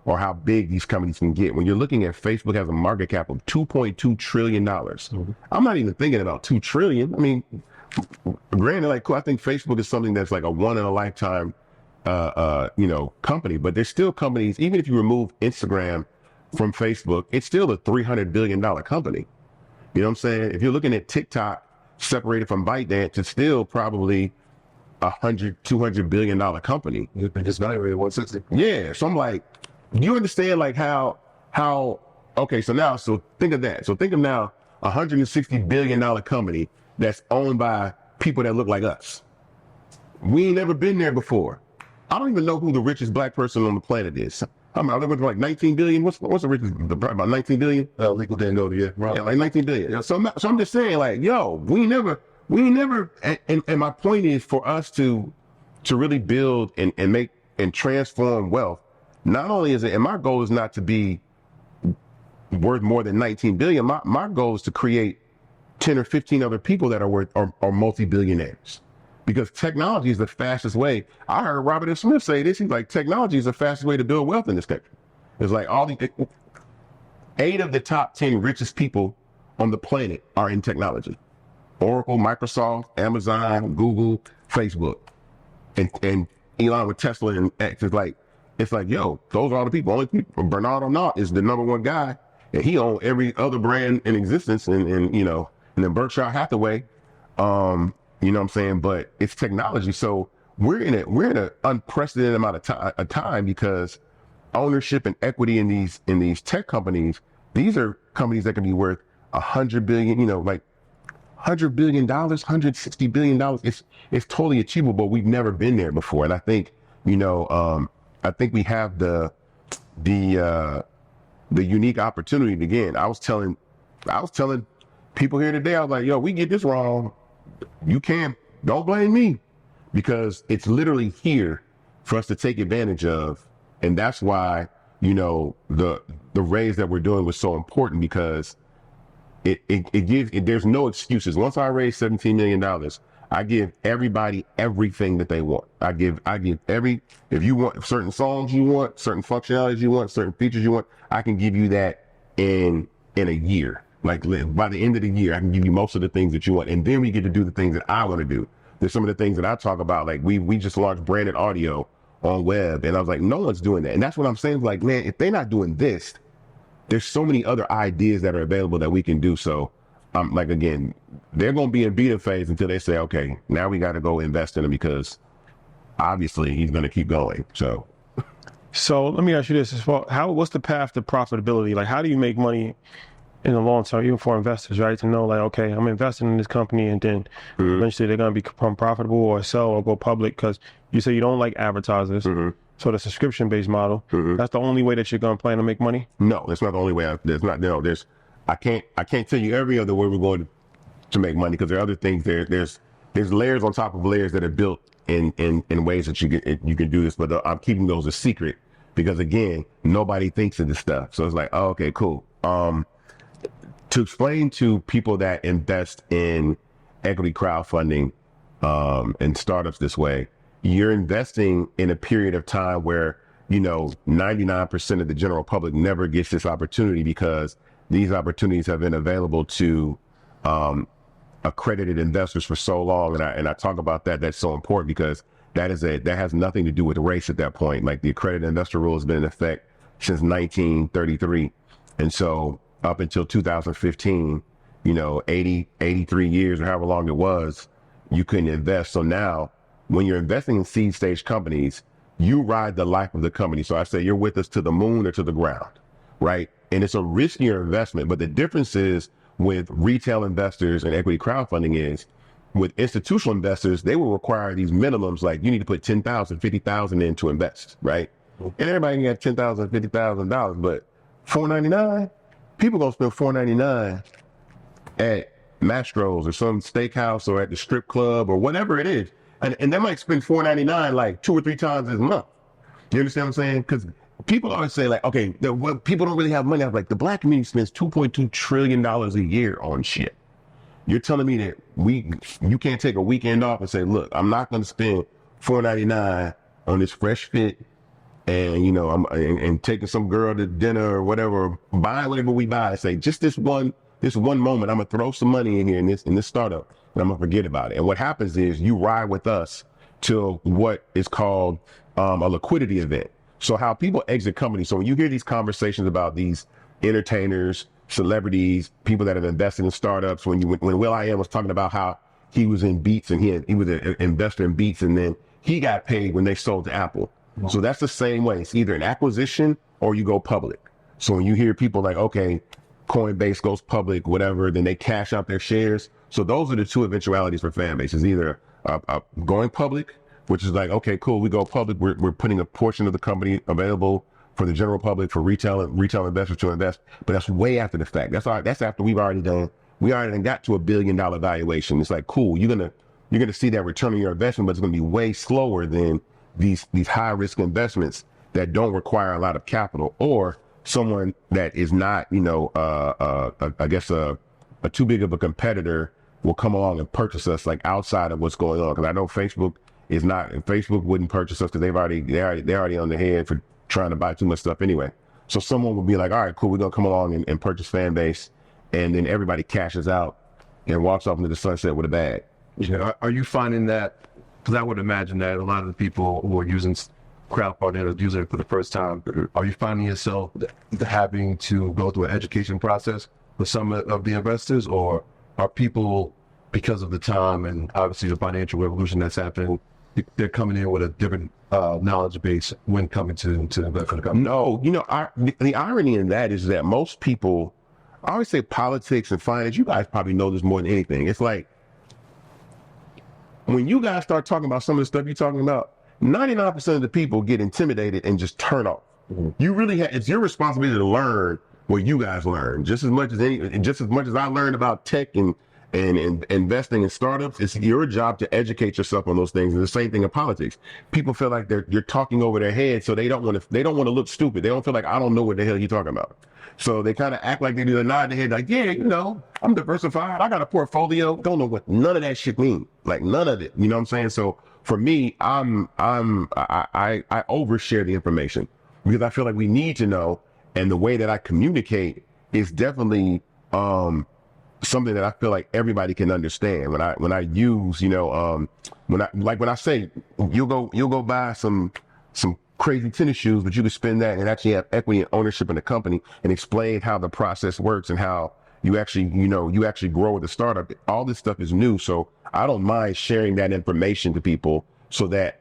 B: or how big these companies can get. When you're looking at Facebook has a market cap of $2.2 trillion. Mm-hmm. I'm not even thinking about 2 trillion. I mean, granted, cool, I think Facebook is something that's a one in a lifetime, company, but there's still companies, even if you remove Instagram from Facebook, it's still a $300 billion company. You know what I'm saying? If you're looking at TikTok separated from ByteDance, it's still probably $200 billion company.
C: It's valuated 160.
B: Yeah. So I'm you understand how, okay, so think of that. So think of now $160 billion company that's owned by people that look like us. We ain't never been there before. I don't even know who the richest black person on the planet is. I'm like 19 billion. What's the richest? About 19 billion?
C: Legal didn't go to you. Right.
B: Yeah, like 19 billion. Yeah. So I'm just saying, like, yo, we never. And my point is for us to really build and make and transform wealth. Not only is it, and my goal is not to be worth more than 19 billion. My goal is to create 10 or 15 other people that are multi-billionaires. Because technology is the fastest way. I heard Robert F. Smith say this. He's like, technology is the fastest way to build wealth in this country. It's like 8 of the top 10 richest people on the planet are in technology. Oracle, Microsoft, Amazon, Google, Facebook, and Elon with Tesla and X. It's like, yo, those are all the people. Only people. Bernard Arnault is the #1 guy, and he owns every other brand in existence, and then Berkshire Hathaway. You know what I'm saying? But it's technology. So we're in an unprecedented amount of time because ownership and equity in these tech companies, these are companies that can be worth $100 billion, like $100 billion, $160 billion. It's totally achievable, but we've never been there before. And I think, I think we have the unique opportunity. Again, I was telling people here today, I was like, yo, we get this wrong. Don't blame me, because it's literally here for us to take advantage of. And that's why, the raise that we're doing was so important, because there's no excuses. Once I raise $17 million, I give everybody everything that they want. I give if you want certain songs you want, certain functionalities you want, certain features you want, I can give you that in a year. Like by the end of the year, I can give you most of the things that you want. And then we get to do the things that I want to do. There's some of the things that I talk about. Like we just launched branded audio on web. And I was like, no one's doing that. And that's what I'm saying. Like, man, if they're not doing this, there's so many other ideas that are available that we can do. So like, again, they're going to be in beta phase until they say, okay, now we got to go invest in him, because obviously he's going to keep going. So
A: let me ask you this: what's the path to profitability? Like, how do you make money in the long term, even for investors, right? To know, like, okay, I'm investing in this company, and then eventually they're going to become profitable or sell or go public, because you say you don't like advertisers. So the subscription-based model, that's the only way that you're going to plan to make money? No,
B: that's not the only way. I can't tell you every other way we're going to make money, because there are other things there's layers on top of layers that are built in ways that you can do this, but I'm keeping those a secret, because again, nobody thinks of this stuff. So it's like, oh, okay, cool. To explain to people that invest in equity crowdfunding and startups this way, you're investing in a period of time where 99% of the general public never gets this opportunity, because these opportunities have been available to accredited investors for so long. And I talk about that. That's so important, because that has nothing to do with race at that point. Like, the accredited investor rule has been in effect since 1933. And so up until 2015, 83 years or however long it was, you couldn't invest. So now when you're investing in seed stage companies, you ride the life of the company. So I say you're with us to the moon or to the ground, right? And it's a riskier investment. But the difference is with retail investors and equity crowdfunding is, with institutional investors, they will require these minimums, like you need to put $10,000, $50,000 in to invest, right? And everybody can get $10,000, $50,000, but $4.99, people gonna spend $4.99 at Mastro's or some steakhouse or at the strip club or whatever it is. And they might spend $4.99 like 2 or 3 times this month. You understand what I'm saying? Because people always say, like, okay, people don't really have money. I was like, the black community spends $2.2 trillion a year on shit. You're telling me that you can't take a weekend off and say, look, I'm not going to spend $4.99 on this fresh fit, and I'm taking some girl to dinner or whatever, buying whatever we buy. Say, just this one moment, I'm gonna throw some money in here in this startup, and I'm gonna forget about it. And what happens is you ride with us till what is called a liquidity event. So how people exit companies. So when you hear these conversations about these entertainers, celebrities, people that have invested in startups, when Will.i.am was talking about how he was in Beats and he was an investor in Beats, and then he got paid when they sold to Apple. Wow. So that's the same way. It's either an acquisition or you go public. So when you hear people like, okay, Coinbase goes public, whatever, then they cash out their shares. So those are the two eventualities for Fanbase. Is either going public, which is like, okay, cool, we go public, we're putting a portion of the company available for the general public, for retail investors to invest, but that's way after the fact. That's after we already got to $1 billion valuation. It's like, cool, you're gonna see that return on your investment, but it's gonna be way slower than these high risk investments that don't require a lot of capital, or someone that is not, I guess a too big of a competitor will come along and purchase us like outside of what's going on. Because I know Facebook wouldn't purchase us because they're already on the head for trying to buy too much stuff anyway. So someone would be like, all right, cool, we're gonna come along and purchase Fanbase, and then everybody cashes out and walks off into the sunset with a bag.
C: Yeah. Are you finding that? Because I would imagine that a lot of the people who are using crowdfunding or using it for the first time, are you finding yourself having to go through an education process with some of the investors, or are people, because of the time and obviously the financial revolution that's happening, they're coming in with a different knowledge base when coming to invest in the company?
B: No, the irony in that is that most people, I always say politics and finance, you guys probably know this more than anything. It's like, when you guys start talking about some of the stuff you're talking about, 99% of the people get intimidated and just turn off. You really it's your responsibility to learn what you guys learn. Just as much as I learned about tech and investing in startups, it's your job to educate yourself on those things. And the same thing in politics. People feel like you're talking over their head, so they don't want to look stupid. They don't feel like, I don't know what the hell you're talking about. So they kind of act like they do, nod their head like, yeah, I'm diversified. I got a portfolio. Don't know what none of that shit means. Like none of it. You know what I'm saying? So for me, I overshare the information because I feel like we need to know, and the way that I communicate is definitely something that I feel like everybody can understand. When I use, when I say you'll go buy some crazy tennis shoes, but you can spend that and actually have equity and ownership in the company, and explain how the process works and how you actually grow with a startup. All this stuff is new, so I don't mind sharing that information to people so that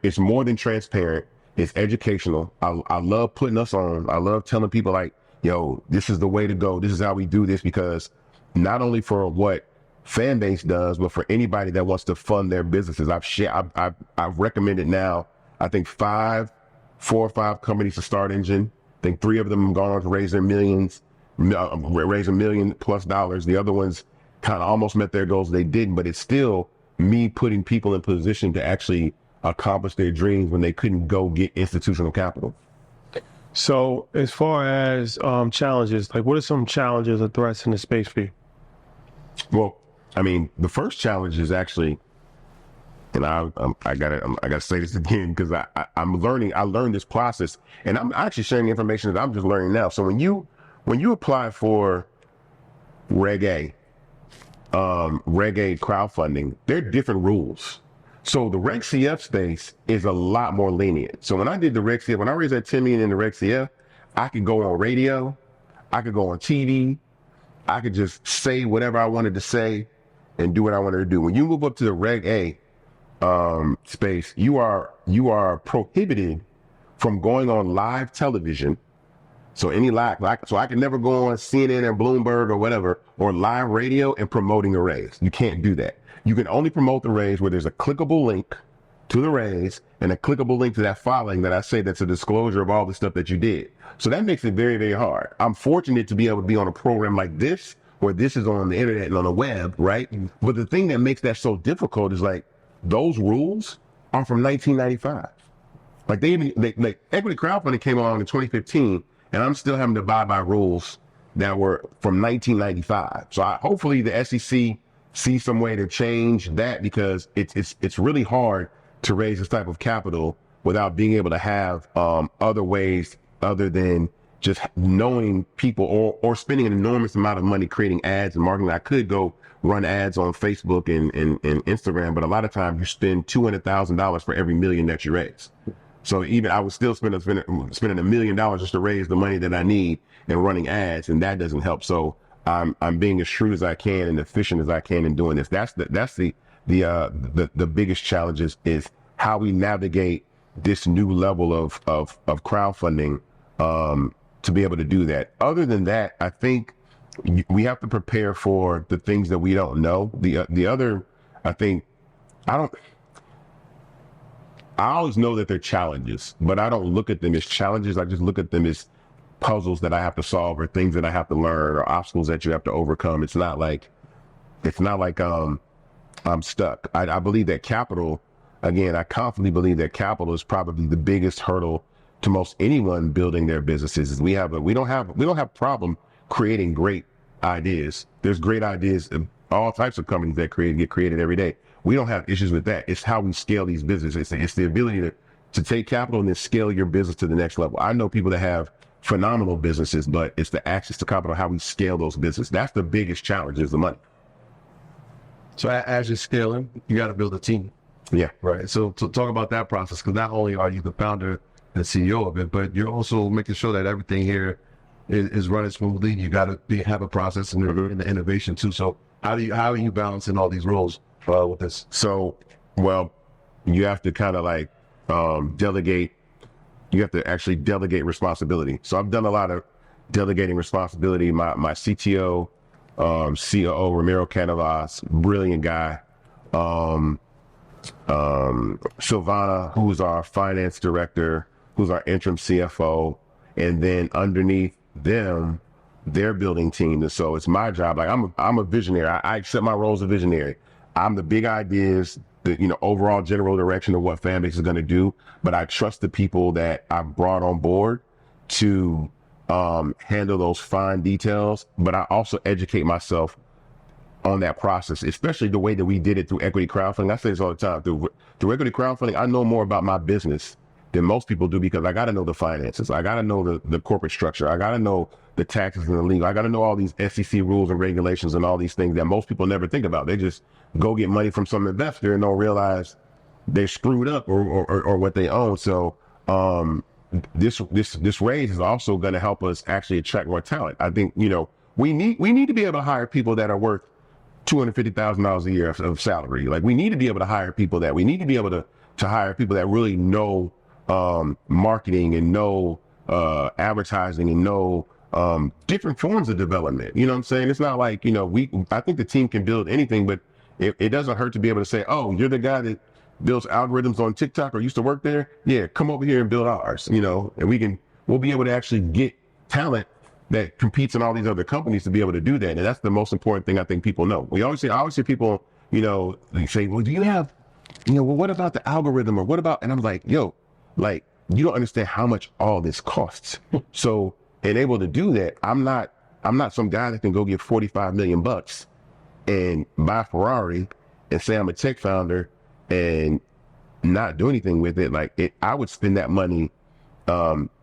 B: it's more than transparent. It's educational. I love putting us on. I love telling people like, yo, this is the way to go. This is how we do this, because not only for what Fanbase does, but for anybody that wants to fund their businesses. I've recommended now, I think 4 or 5 companies to Start Engine. I think 3 of them have gone on to raise their raise $1 million+ dollars. The other ones kind of almost met their goals. They didn't, but it's still me putting people in position to actually accomplish their dreams when they couldn't go get institutional capital.
A: So as far as challenges, like what are some challenges or threats in the space for you?
B: Well, I mean, the first challenge is actually, and I gotta say this again, because I'm learning. I learned this process, and I'm actually sharing information that I'm just learning now. So when you apply for Reg A crowdfunding, there are different rules. So the Reg CF space is a lot more lenient. So when I did the Reg CF, when I raised that 10 million in the Reg CF, I could go on radio, I could go on TV, I could just say whatever I wanted to say and do what I wanted to do. When you move up to the Reg A space, you are prohibited from going on live television. So so I can never go on CNN or Bloomberg or whatever, or live radio and promoting a raise. You can't do that. You can only promote the raise where there's a clickable link to the raise and a clickable link to that filing that I say that's a disclosure of all the stuff that you did. So that makes it very, very hard. I'm fortunate to be able to be on a program like this, where this is on the internet and on the web, right? But the thing that makes that so difficult is like, those rules are from 1995. Like equity crowdfunding came along in 2015, and I'm still having to abide by rules that were from 1995. So hopefully the SEC sees some way to change that, because it's really hard to raise this type of capital without being able to have other ways other than just knowing people or spending an enormous amount of money creating ads and marketing. I could go run ads on Facebook and Instagram, but a lot of times you spend $200,000 for every $1 million that you raise. So even I was still spending $1 million just to raise the money that I need and running ads, and that doesn't help. So I'm being as shrewd as I can and efficient as I can in doing this. That's the biggest challenge is how we navigate this new level of crowdfunding to be able to do that. Other than that, I think we have to prepare for the things that we don't know. The other, I think, I always know that they're challenges, but I don't look at them as challenges. I just look at them as puzzles that I have to solve, or things that I have to learn, or obstacles that you have to overcome. It's not like I'm stuck. I believe that capital, again, I confidently believe that capital is probably the biggest hurdle to most anyone building their businesses. We don't have problem creating great ideas. There's great ideas in all types of companies that get created every day. We don't have issues with that. It's how we scale these businesses. It's the ability to take capital and then scale your business to the next level. I know people that have phenomenal businesses, but it's the access to capital, how we scale those businesses. That's the biggest challenge, is the money.
C: So as you're scaling, you got to build a team.
B: Yeah.
C: Right. So to talk about that process, because not only are you the founder and CEO of it, but you're also making sure that everything here is running smoothly. You got to have a process and the innovation too. So how are you balancing all these roles with this?
B: So, well, you have to kind of like delegate. You have to actually delegate responsibility. So I've done a lot of delegating responsibility. My CTO, COO, Ramiro Canavas, brilliant guy. Silvana, who's our finance director, who's our interim CFO, and then underneath them, their building team. And so it's my job. Like I'm a visionary. I accept my role as a visionary. I'm the big ideas, the overall general direction of what Fanbase is going to do. But I trust the people that I've brought on board to handle those fine details. But I also educate myself on that process, especially the way that we did it through equity crowdfunding. I say this all the time. Through equity crowdfunding, I know more about my business than most people do, because I got to know the finances. I got to know the corporate structure. I got to know the taxes and the legal. I got to know all these SEC rules and regulations and all these things that most people never think about. They just go get money from some investor and don't realize they're screwed up or what they own. So this raise is also going to help us actually attract more talent. I think we need to be able to hire people that are worth $250,000 a year of salary. Like, we need to be able to hire people that hire people that really know marketing and know advertising and know different forms of development. You know what I'm saying? It's not like, I think the team can build anything, but it doesn't hurt to be able to say, oh, you're the guy that builds algorithms on TikTok or used to work there. Yeah, come over here and build ours, and we'll be able to actually get talent that competes in all these other companies to be able to do that. And that's the most important thing I think people know. I always hear people, they say, well, do you have, well, what about the algorithm, or what about, and I'm like, you don't understand how much all this costs. So, and able to do that, I'm not some guy that can go get 45 million bucks and buy a Ferrari and say I'm a tech founder and not do anything with it. Like, I would spend that money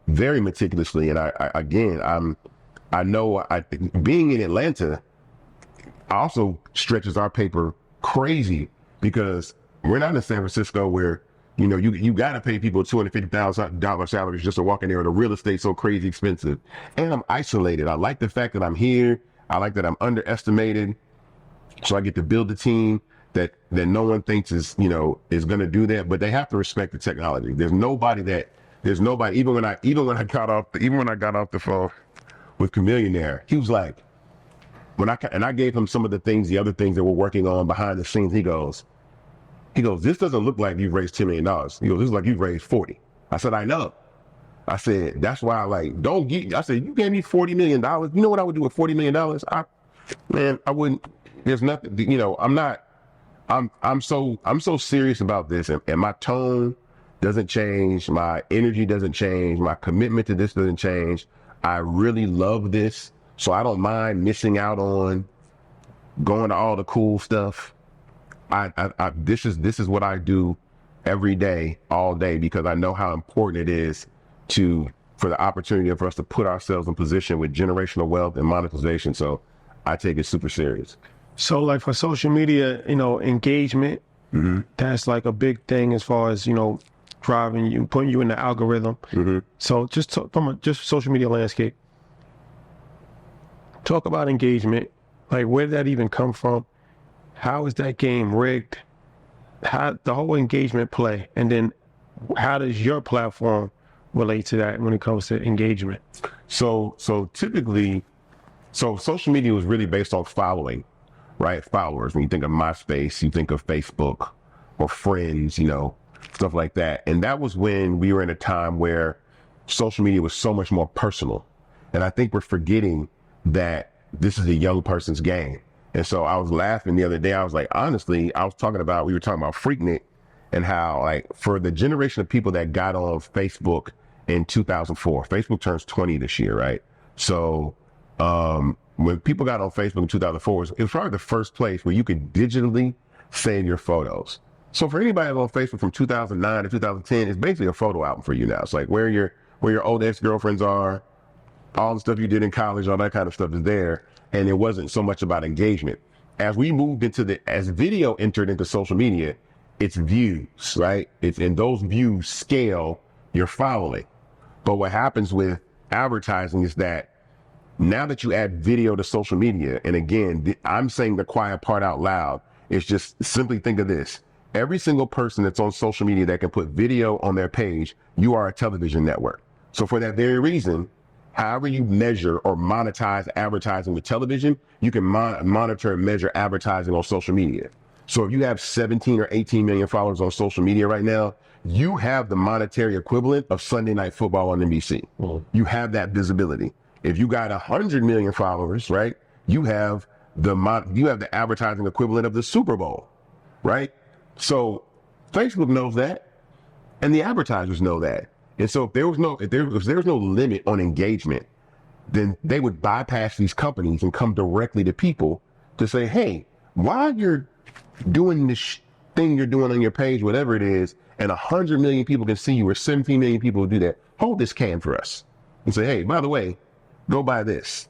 B: very meticulously. And I know being in Atlanta also stretches our paper crazy, because we're not in San Francisco where, you got to pay people $250,000 salaries just to walk in there, and the real estate's so crazy expensive. And I'm isolated. I like the fact that I'm here. I like that I'm underestimated. So I get to build a team that no one thinks is going to do that, but they have to respect the technology. There's nobody, even when I got off the phone with Chameleonaire, he was like, I gave him some of the other things that we're working on behind the scenes. He goes, this doesn't look like you've raised $10 million. He goes, this is like you've raised 40. I said, I know. I said, that's why I said, you gave me $40 million. You know what I would do with $40 million? I wouldn't, there's nothing, I'm so serious about this, and my tone doesn't change. My energy doesn't change. My commitment to this doesn't change. I really love this, so I don't mind missing out on going to all the cool stuff. This is what I do every day, all day, because I know how important it is for the opportunity for us to put ourselves in position with generational wealth and monetization. So I take it super serious.
A: So, like, for social media, engagement, that's like a big thing as far as, driving you, putting you in the algorithm. So just from just social media landscape, talk about engagement. Like, where did that even come from? How is that game rigged? How the whole engagement play? And then how does your platform relate to that when it comes to engagement?
B: So typically, So social media was really based on following, right? Followers. When you think of MySpace, you think of Facebook or friends, you know, stuff like that. And that was when we were in a time where social media was so much more personal. And I think we're forgetting that this is a young person's game. And so I was laughing the other day. I was like, honestly, we were talking about Freaknik and how, like, for the generation of people that got on Facebook in 2004, Facebook turns 20 this year, right? So when people got on Facebook in 2004, it was probably the first place where you could digitally save your photos. So for anybody on Facebook from 2009 to 2010, it's basically a photo album for you now. It's like where your old ex-girlfriends are, all the stuff you did in college, all that kind of stuff is there. And it wasn't so much about engagement. As we moved as video entered into social media, it's views, right? And those views scale your following. But what happens with advertising is that now that you add video to social media, and again, I'm saying the quiet part out loud, is just simply think of this. Every single person that's on social media that can put video on their page, you are a television network. So for that very reason, however you measure or monetize advertising with television, you can monitor and measure advertising on social media. So if you have 17 or 18 million followers on social media right now, you have the monetary equivalent of Sunday Night Football on NBC. You have that visibility. If you got 100 million followers, right, you have the advertising equivalent of the Super Bowl, right? So Facebook knows that, and the advertisers know that. And so if there was no limit on engagement, then they would bypass these companies and come directly to people to say, hey, while you're doing this thing you're doing on your page, whatever it is, and 100 million people can see you, or 17 million people will do that, hold this can for us. And say, hey, by the way, go buy this.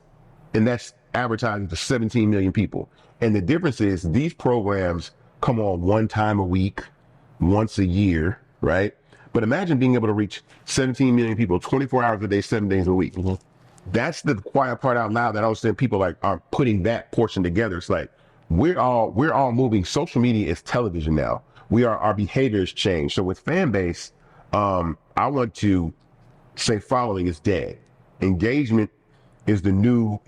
B: And that's advertising to 17 million people. And the difference is these programs come on one time a week, once a year, right? But imagine being able to reach 17 million people 24 hours a day, 7 days a week. That's the quiet part out loud that I understand people are putting that portion together. It's like we're all moving. Social media is television now. Our behaviors change. So with Fanbase, I want to say following is dead. Engagement is the new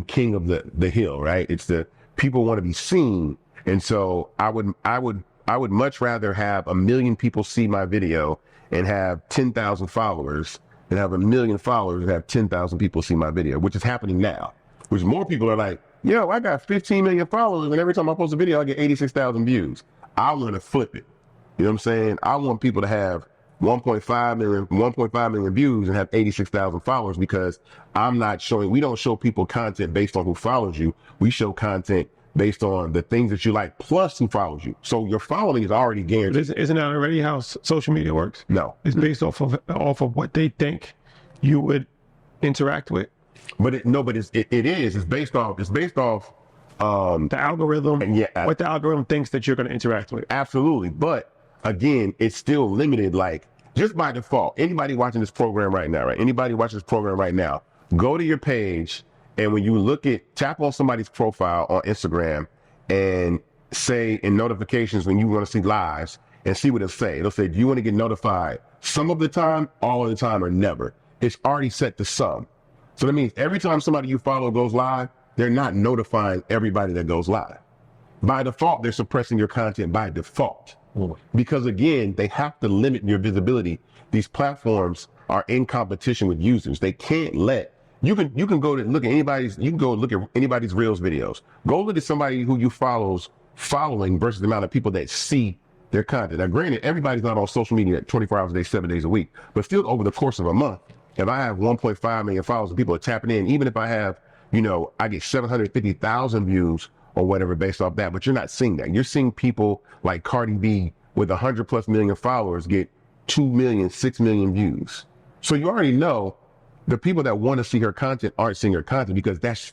B: king of the hill, right? It's the people want to be seen. And so I would much rather have 1 million people see my video and have 10,000 followers than have 1 million followers and have 10,000 people see my video, which is happening now. Which more people are like, yo, I got 15 million followers, and every time I post a video, I get 86,000 views. I want to flip it. You know what I'm saying? I want people to have 1.5 million views and have 86,000 followers, because we don't show people content based on who follows you. We show content based on the things that you like, plus who follows you. So your following is already guaranteed.
A: Isn't that already how social media works?
B: No.
A: It's based off of what they think you would interact with.
B: But it is. It's based off
A: the algorithm.
B: And yeah,
A: what the algorithm thinks that you're going to interact with.
B: Absolutely. But again, it's still limited. Like, just by default, anybody watching this program right now, right? Anybody watching this program right now, go to your page, and when you tap on somebody's profile on Instagram and say in notifications when you want to see lives, and see what it'll say. It'll say, do you want to get notified some of the time, all of the time, or never? It's already set to some. So that means every time somebody you follow goes live, they're not notifying everybody that goes live. By default, they're suppressing your content by default. Because again, they have to limit your visibility. These platforms are in competition with users. They can't you can go to look at anybody's Reels videos. Go look at somebody who you following versus the amount of people that see their content. Now, granted, everybody's not on social media 24 hours a day, 7 days a week, but still over the course of a month, if I have 1.5 million followers and people are tapping in, even if I have, I get 750,000 views or whatever based off that, but you're not seeing that. You're seeing people like Cardi B with 100+ million followers get 2 million, 6 million views. So you already know the people that want to see her content aren't seeing her content, because that's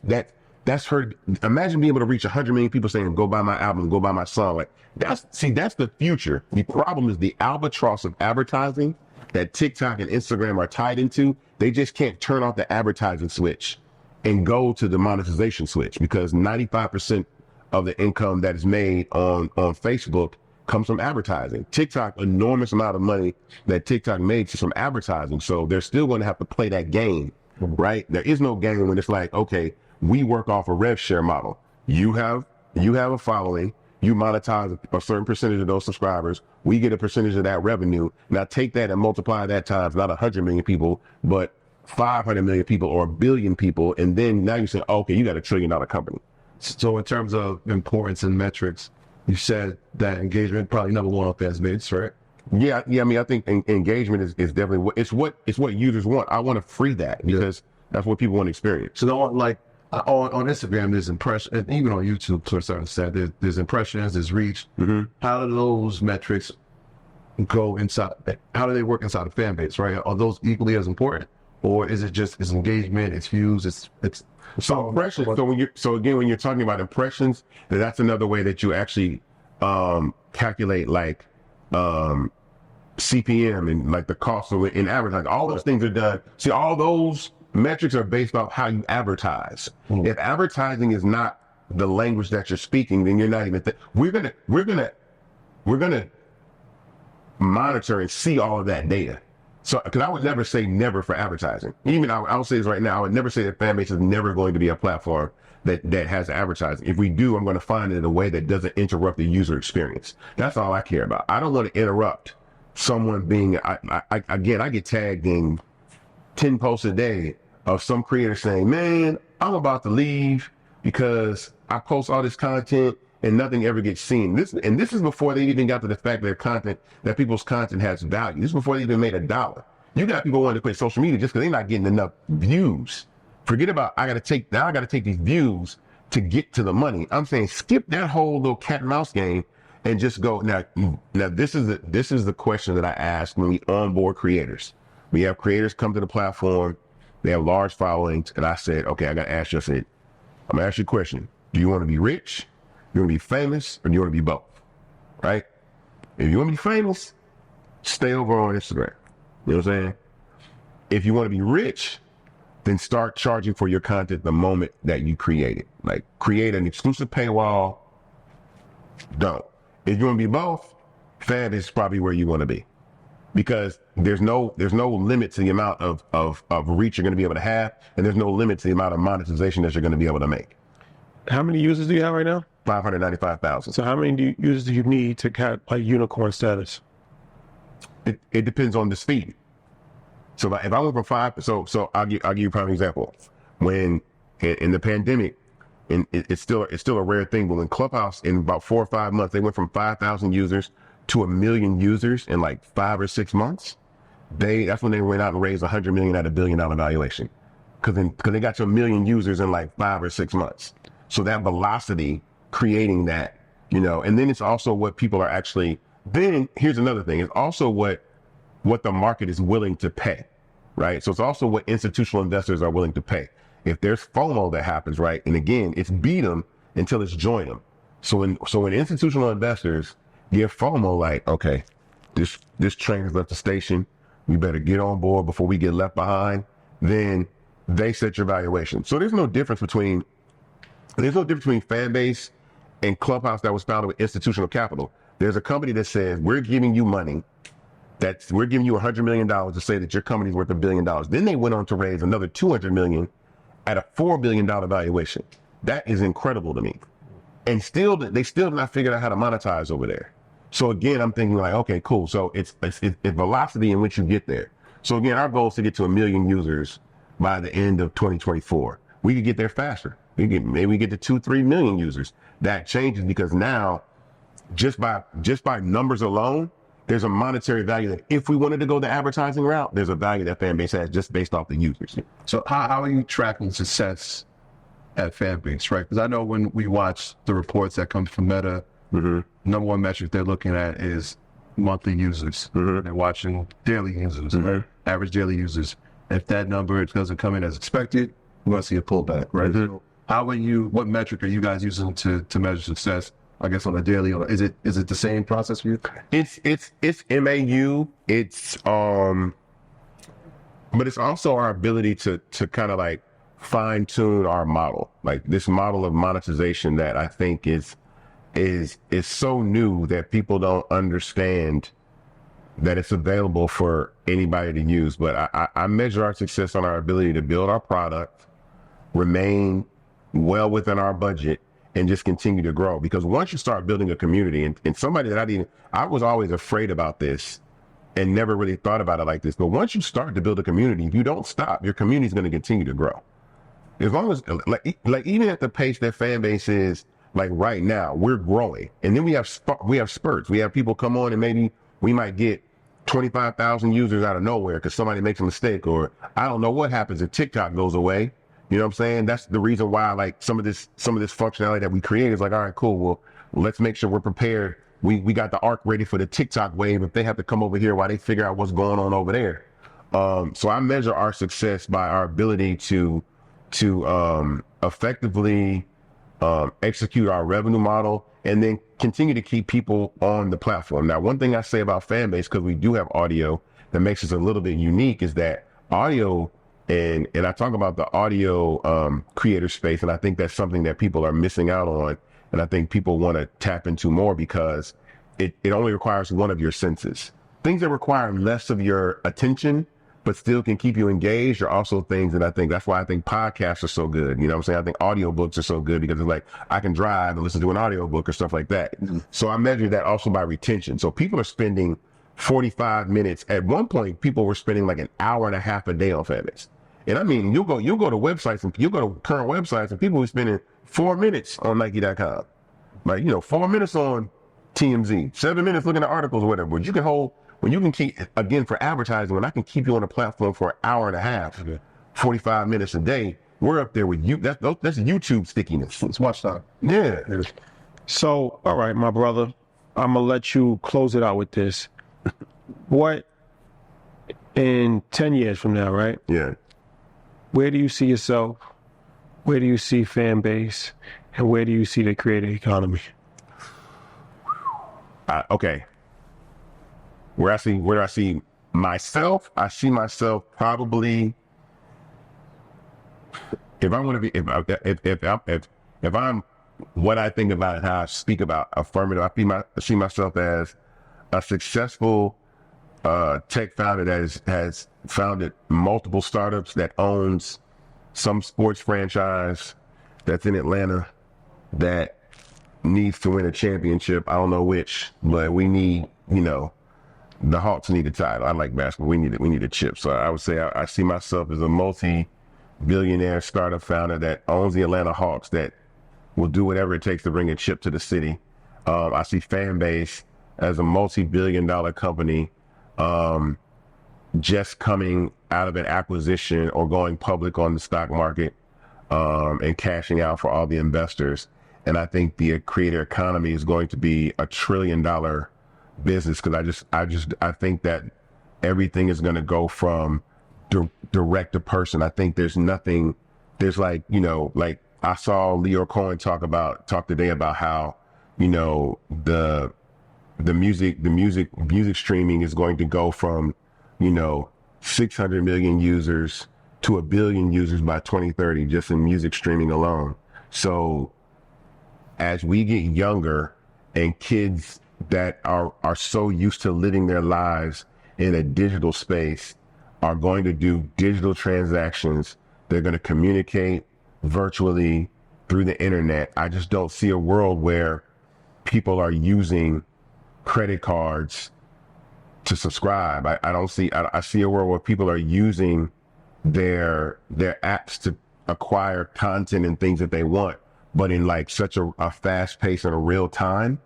B: her. Imagine being able to reach 100 million people saying, go buy my album, go buy my song. Like that's the future. The problem is the albatross of advertising that TikTok and Instagram are tied into. They just can't turn off the advertising switch and go to the monetization switch, because 95% of the income that is made on Facebook comes from advertising. TikTok, enormous amount of money that TikTok made from advertising. So they're still going to have to play that game, right? There is no game when it's like, okay, we work off a rev share model. You have a following, you monetize a certain percentage of those subscribers, we get a percentage of that revenue. Now take that and multiply that times not 100 million people, but 500 million people or 1 billion people. And then now you say, okay, you got $1 trillion company.
C: So in terms of importance and metrics, you said that engagement probably number one on Fanbase, right?
B: Yeah. I mean, I think engagement is definitely it's what users want. I want to free that because that's what people want to experience.
C: So on on Instagram, there's impression, and even on YouTube to a certain extent, there's impressions, there's reach. How do those metrics go inside? How do they work inside of Fanbase, right? Are those equally as important, or is it just it's engagement, it's views, it's
B: so impressions? So when you're talking about impressions, that's another way that you actually calculate like CPM and like the cost of it in advertising. All those things are done. See, all those metrics are based off how you advertise. If advertising is not the language that you're speaking, then you're not even. We're gonna monitor and see all of that data. So, because I would never say never for advertising. Even I'll say this right now. I would never say that Fanbase is never going to be a platform that has advertising. If we do, I'm going to find it in a way that doesn't interrupt the user experience. That's all I care about. I don't want to interrupt someone being. Again, I get tagged in 10 posts a day of some creator saying, man, I'm about to leave because I post all this content and nothing ever gets seen. This is before they even got to the fact that people's content has value. This is before they even made $1. You got people wanting to quit social media just because they're not getting enough views. Forget about I gotta take these views to get to the money. I'm saying skip that whole little cat and mouse game and just go now. This is the question that I ask when we onboard creators. We have creators come to the platform, they have large followings, and I said, okay, I gotta ask you, I'm gonna ask you a question. Do you want to be rich? You want to be famous, or do you want to be both? Right? If you want to be famous, stay over on Instagram. You know what I'm saying? If you want to be rich, then start charging for your content the moment that you create it. Like create an exclusive paywall. Don't. If you want to be both, Fanbase is probably where you want to be. Because there's no limit to the amount of reach you're going to be able to have, and there's no limit to the amount of monetization that you're going to be able to make.
A: How many users do you have right now?
B: 595,000.
A: So how many users do you need to have like unicorn status?
B: It depends on the speed. So if I went from 5, so I'll give you a prime example. When in the pandemic, and it's still a rare thing, but when Clubhouse in about 4 or 5 months, they went from 5,000 users to 1 million users in like 5 or 6 months. That's when they went out and raised $100 million at $1 billion valuation, because they got to 1 million users in like 5 or 6 months. So that velocity creating that, and then it's also what people are actually. Then here's another thing: it's also what the market is willing to pay, right? So it's also what institutional investors are willing to pay. If there's FOMO that happens, right? And again, it's beat them until it's join them. So when institutional investors give FOMO, like, okay, this train has left the station, we better get on board before we get left behind, then they set your valuation. So there's no difference between Fanbase and Clubhouse that was founded with institutional capital. There's a company that says, we're giving you money, we're giving you $100 million to say that your company's worth $1 billion. Then they went on to raise another $200 million at a $4 billion valuation. That is incredible to me. And they still have not figured out how to monetize over there. So again, I'm thinking like, okay, cool. So it's velocity in which you get there. So again, our goal is to get to 1 million users by the end of 2024. We could get there faster. Maybe we get to 2-3 million users. That changes because now, just by numbers alone, there's a monetary value that if we wanted to go the advertising route, there's a value that Fanbase has just based off the users.
C: So how are you tracking success at Fanbase, right? Because I know when we watch the reports that come from Meta, number one metric they're looking at is monthly users. They're watching daily users, right? Average daily users. If that number doesn't come in as expected, we're going to see a pullback, right? So what metric are you guys using to measure success? I guess on a daily, is it the same process for you?
B: It's MAU. But it's also our ability to kind of like fine tune our model, like this model of monetization that I think is so new that people don't understand that it's available for anybody to use. But I measure our success on our ability to build our product, remain well within our budget and just continue to grow. Because once you start building a community, and somebody that I was always afraid about this and never really thought about it like this. But once you start to build a community, if you don't stop, your community is going to continue to grow. As long as, like even at the pace that Fanbase is, like right now, we're growing. And then we have spurts. We have people come on and maybe we might get 25,000 users out of nowhere because somebody makes a mistake, or I don't know what happens if TikTok goes away. You know what I'm saying? That's the reason why, like, some of this functionality that we create is like, all right, cool. Well, let's make sure we're prepared. We got the arc ready for the TikTok wave if they have to come over here while they figure out what's going on over there. So I measure our success by our ability to effectively execute our revenue model and then continue to keep people on the platform. Now, one thing I say about Fanbase, because we do have audio that makes us a little bit unique, is that audio, and I talk about the audio creator space, and I think that's something that people are missing out on, and I think people want to tap into more because it only requires one of your senses. Things that require less of your attention but still can keep you engaged are also things that I think, that's why I think podcasts are so good. You know what I'm saying? I think audiobooks are so good because it's like, I can drive and listen to an audiobook or stuff like that. Mm-hmm. So I measure that also by retention. So people are spending 45 minutes. At one point, people were spending like an hour and a half a day on Fanbase. And I mean, you'll go to websites and you'll go to current websites and people are spending 4 minutes on Nike.com. Like, 4 minutes on TMZ, 7 minutes looking at articles or whatever. But you can hold, when you can keep, again, for advertising, when I can keep you on a platform for an hour and a half, 45 minutes a day, we're up there with you. That's YouTube stickiness.
C: It's watch time.
B: Yeah.
A: So, all right, my brother, I'm going to let you close it out with this. What, in 10 years from now, right?
B: Yeah.
A: Where do you see yourself? Where do you see Fanbase? And where do you see the creator economy?
B: Okay. Where do I see myself? I see myself probably, if I want to be, if I'm what I think about and how I speak about affirmative, I see myself as a successful tech founder that has founded multiple startups, that owns some sports franchise that's in Atlanta that needs to win a championship. I don't know which, but we need, the Hawks need a title. I like basketball. We need a chip. So I would say I see myself as a multi-billionaire startup founder that owns the Atlanta Hawks, that will do whatever it takes to bring a chip to the city. I see Fanbase as a multi-billion-dollar company, just coming out of an acquisition or going public on the stock market, and cashing out for all the investors. And I think the creator economy is going to be $1 trillion business, because I think that everything is going to go from direct to person. I think there's like, like I saw Leo Cohen talk today about how, the music streaming is going to go from, 600 million users to 1 billion users by 2030, just in music streaming alone. So as we get younger, and kids that are so used to living their lives in a digital space are going to do digital transactions, they're going to communicate virtually through the internet. I just don't see a world where people are using credit cards to subscribe. I see a world where people are using their apps to acquire content and things that they want, but in like such a fast pace and a real time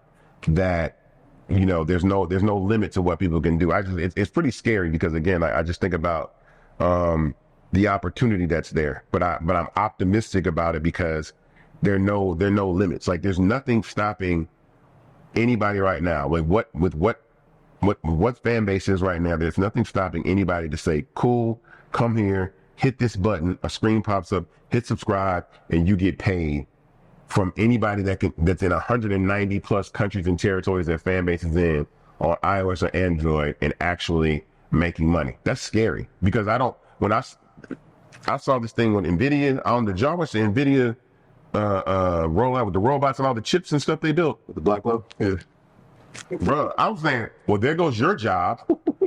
B: that, there's no limit to what people can do. It's pretty scary because, again, I just think about the opportunity that's there, but I'm optimistic about it because there are no limits. Like, there's nothing stopping anybody right now. Like what Fanbase is right now, there's nothing stopping anybody to say, cool, come here, hit this button, a screen pops up, hit subscribe, and you get paid from anybody that's in 190 plus countries and territories that Fanbase is in on iOS or Android and actually making money. That's scary because when I saw this thing on NVIDIA, on the job, watched the NVIDIA rollout with the robots and all the chips and stuff they built.
C: With the black glove? Yeah.
B: Bro, I was saying, well, there goes your job.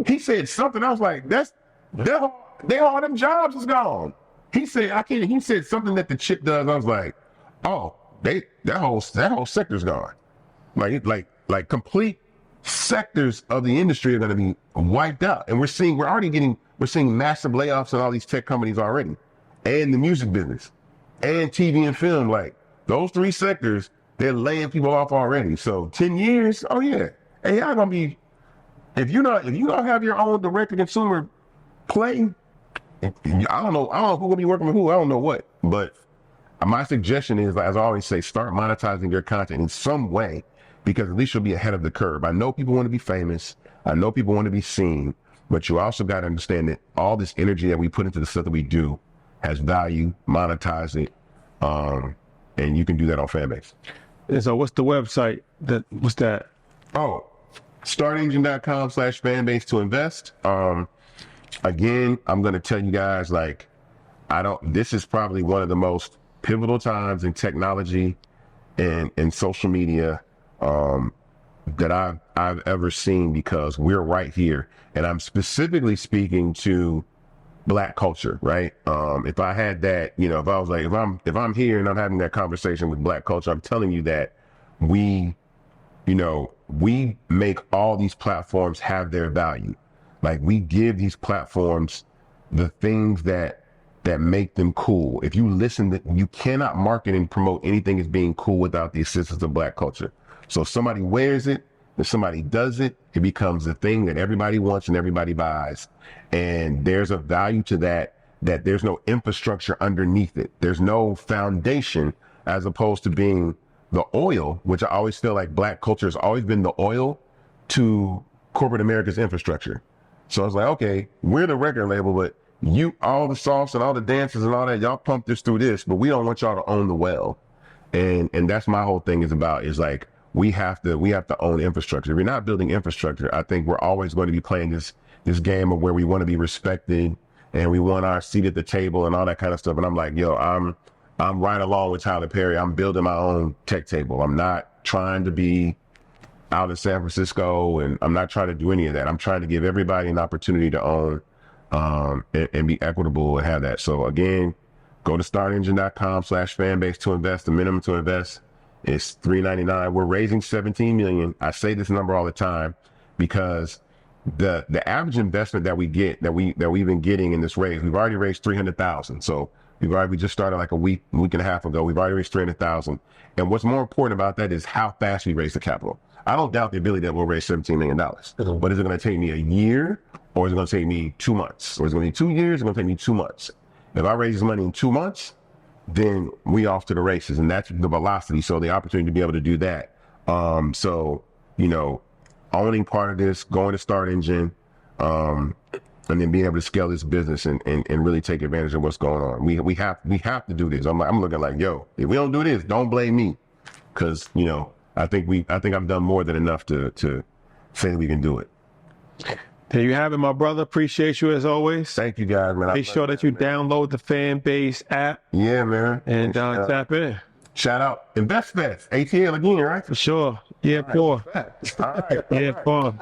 B: He said something. I was like, all them jobs is gone. He said, he said something that the chip does. I was like, oh, that whole sector's gone. Like complete sectors of the industry are going to be wiped out. And we're seeing massive layoffs in all these tech companies already, and the music business, and TV and film. Like those 3 sectors, they're laying people off already. So 10 years, oh yeah, AI gonna be. If you don't have your own direct to consumer play, I don't know who gonna be working with who. I don't know what, but my suggestion is, as I always say, start monetizing your content in some way, because at least you'll be ahead of the curve. I know people want to be famous. I know people want to be seen, but you also got to understand that all this energy that we put into the stuff that we do has value. Monetize it, and you can do that on Fanbase.
A: And so what's the website? What's that?
B: Oh, startengine.com/fanbase to invest. Again, I'm going to tell you guys, like, this is probably one of the most pivotal times in technology and social media that I've ever seen, because we're right here. And I'm specifically speaking to Black culture, right? If I had that, if I was like, if I'm here and I'm having that conversation with Black culture, I'm telling you that we make all these platforms have their value. Like, we give these platforms the things that make them cool. If you listen, you cannot market and promote anything as being cool without the assistance of Black culture. So if somebody wears it, if somebody does it, it becomes a thing that everybody wants and everybody buys. And there's a value to that there's no infrastructure underneath it. There's no foundation, as opposed to being the oil, which I always feel like Black culture has always been the oil to corporate America's infrastructure. So it's like, okay, we're the record label, but all the songs and all the dances and all that, y'all pump this through this, but we don't want y'all to own the well. And that's my whole thing is like, we have to own infrastructure. If you're not building infrastructure, I think we're always going to be playing this game of where we want to be respected and we want our seat at the table and all that kind of stuff. And I'm like, yo, I'm right along with Tyler Perry. I'm building my own tech table. I'm not trying to be out in San Francisco, and I'm not trying to do any of that. I'm trying to give everybody an opportunity to own and be equitable and have that. So again, go to startengine.com/fanbase to invest. The minimum to invest is $3.99. We're raising $17 million. I say this number all the time because the average investment that we we've been getting in this raise, we've already raised $300,000. So we just started like a week and a half ago. We've already raised $300,000. And what's more important about that is how fast we raise the capital. I don't doubt the ability that we'll raise $17 million. But is it going to take me a year, or is it going to take me 2 months? Or is it going to be 2 years? It's going to take me 2 months. If I raise this money in 2 months, then we off to the races, and that's the velocity. So the opportunity to be able to do that. Owning part of this, going to Start Engine, and then being able to scale this business and really take advantage of what's going on. We have to do this. I'm looking like, yo, if we don't do this, don't blame me, because I think I've done more than enough to say that we can do it.
A: There you have it, my brother. Appreciate you as always.
B: Thank you, guys, man.
A: Make sure that you download the Fanbase app.
B: Yeah, man.
A: And tap in.
B: Shout out InvestFest, ATL again, right?
A: For sure. Yeah, sure.
B: All right.
A: Yeah, fun.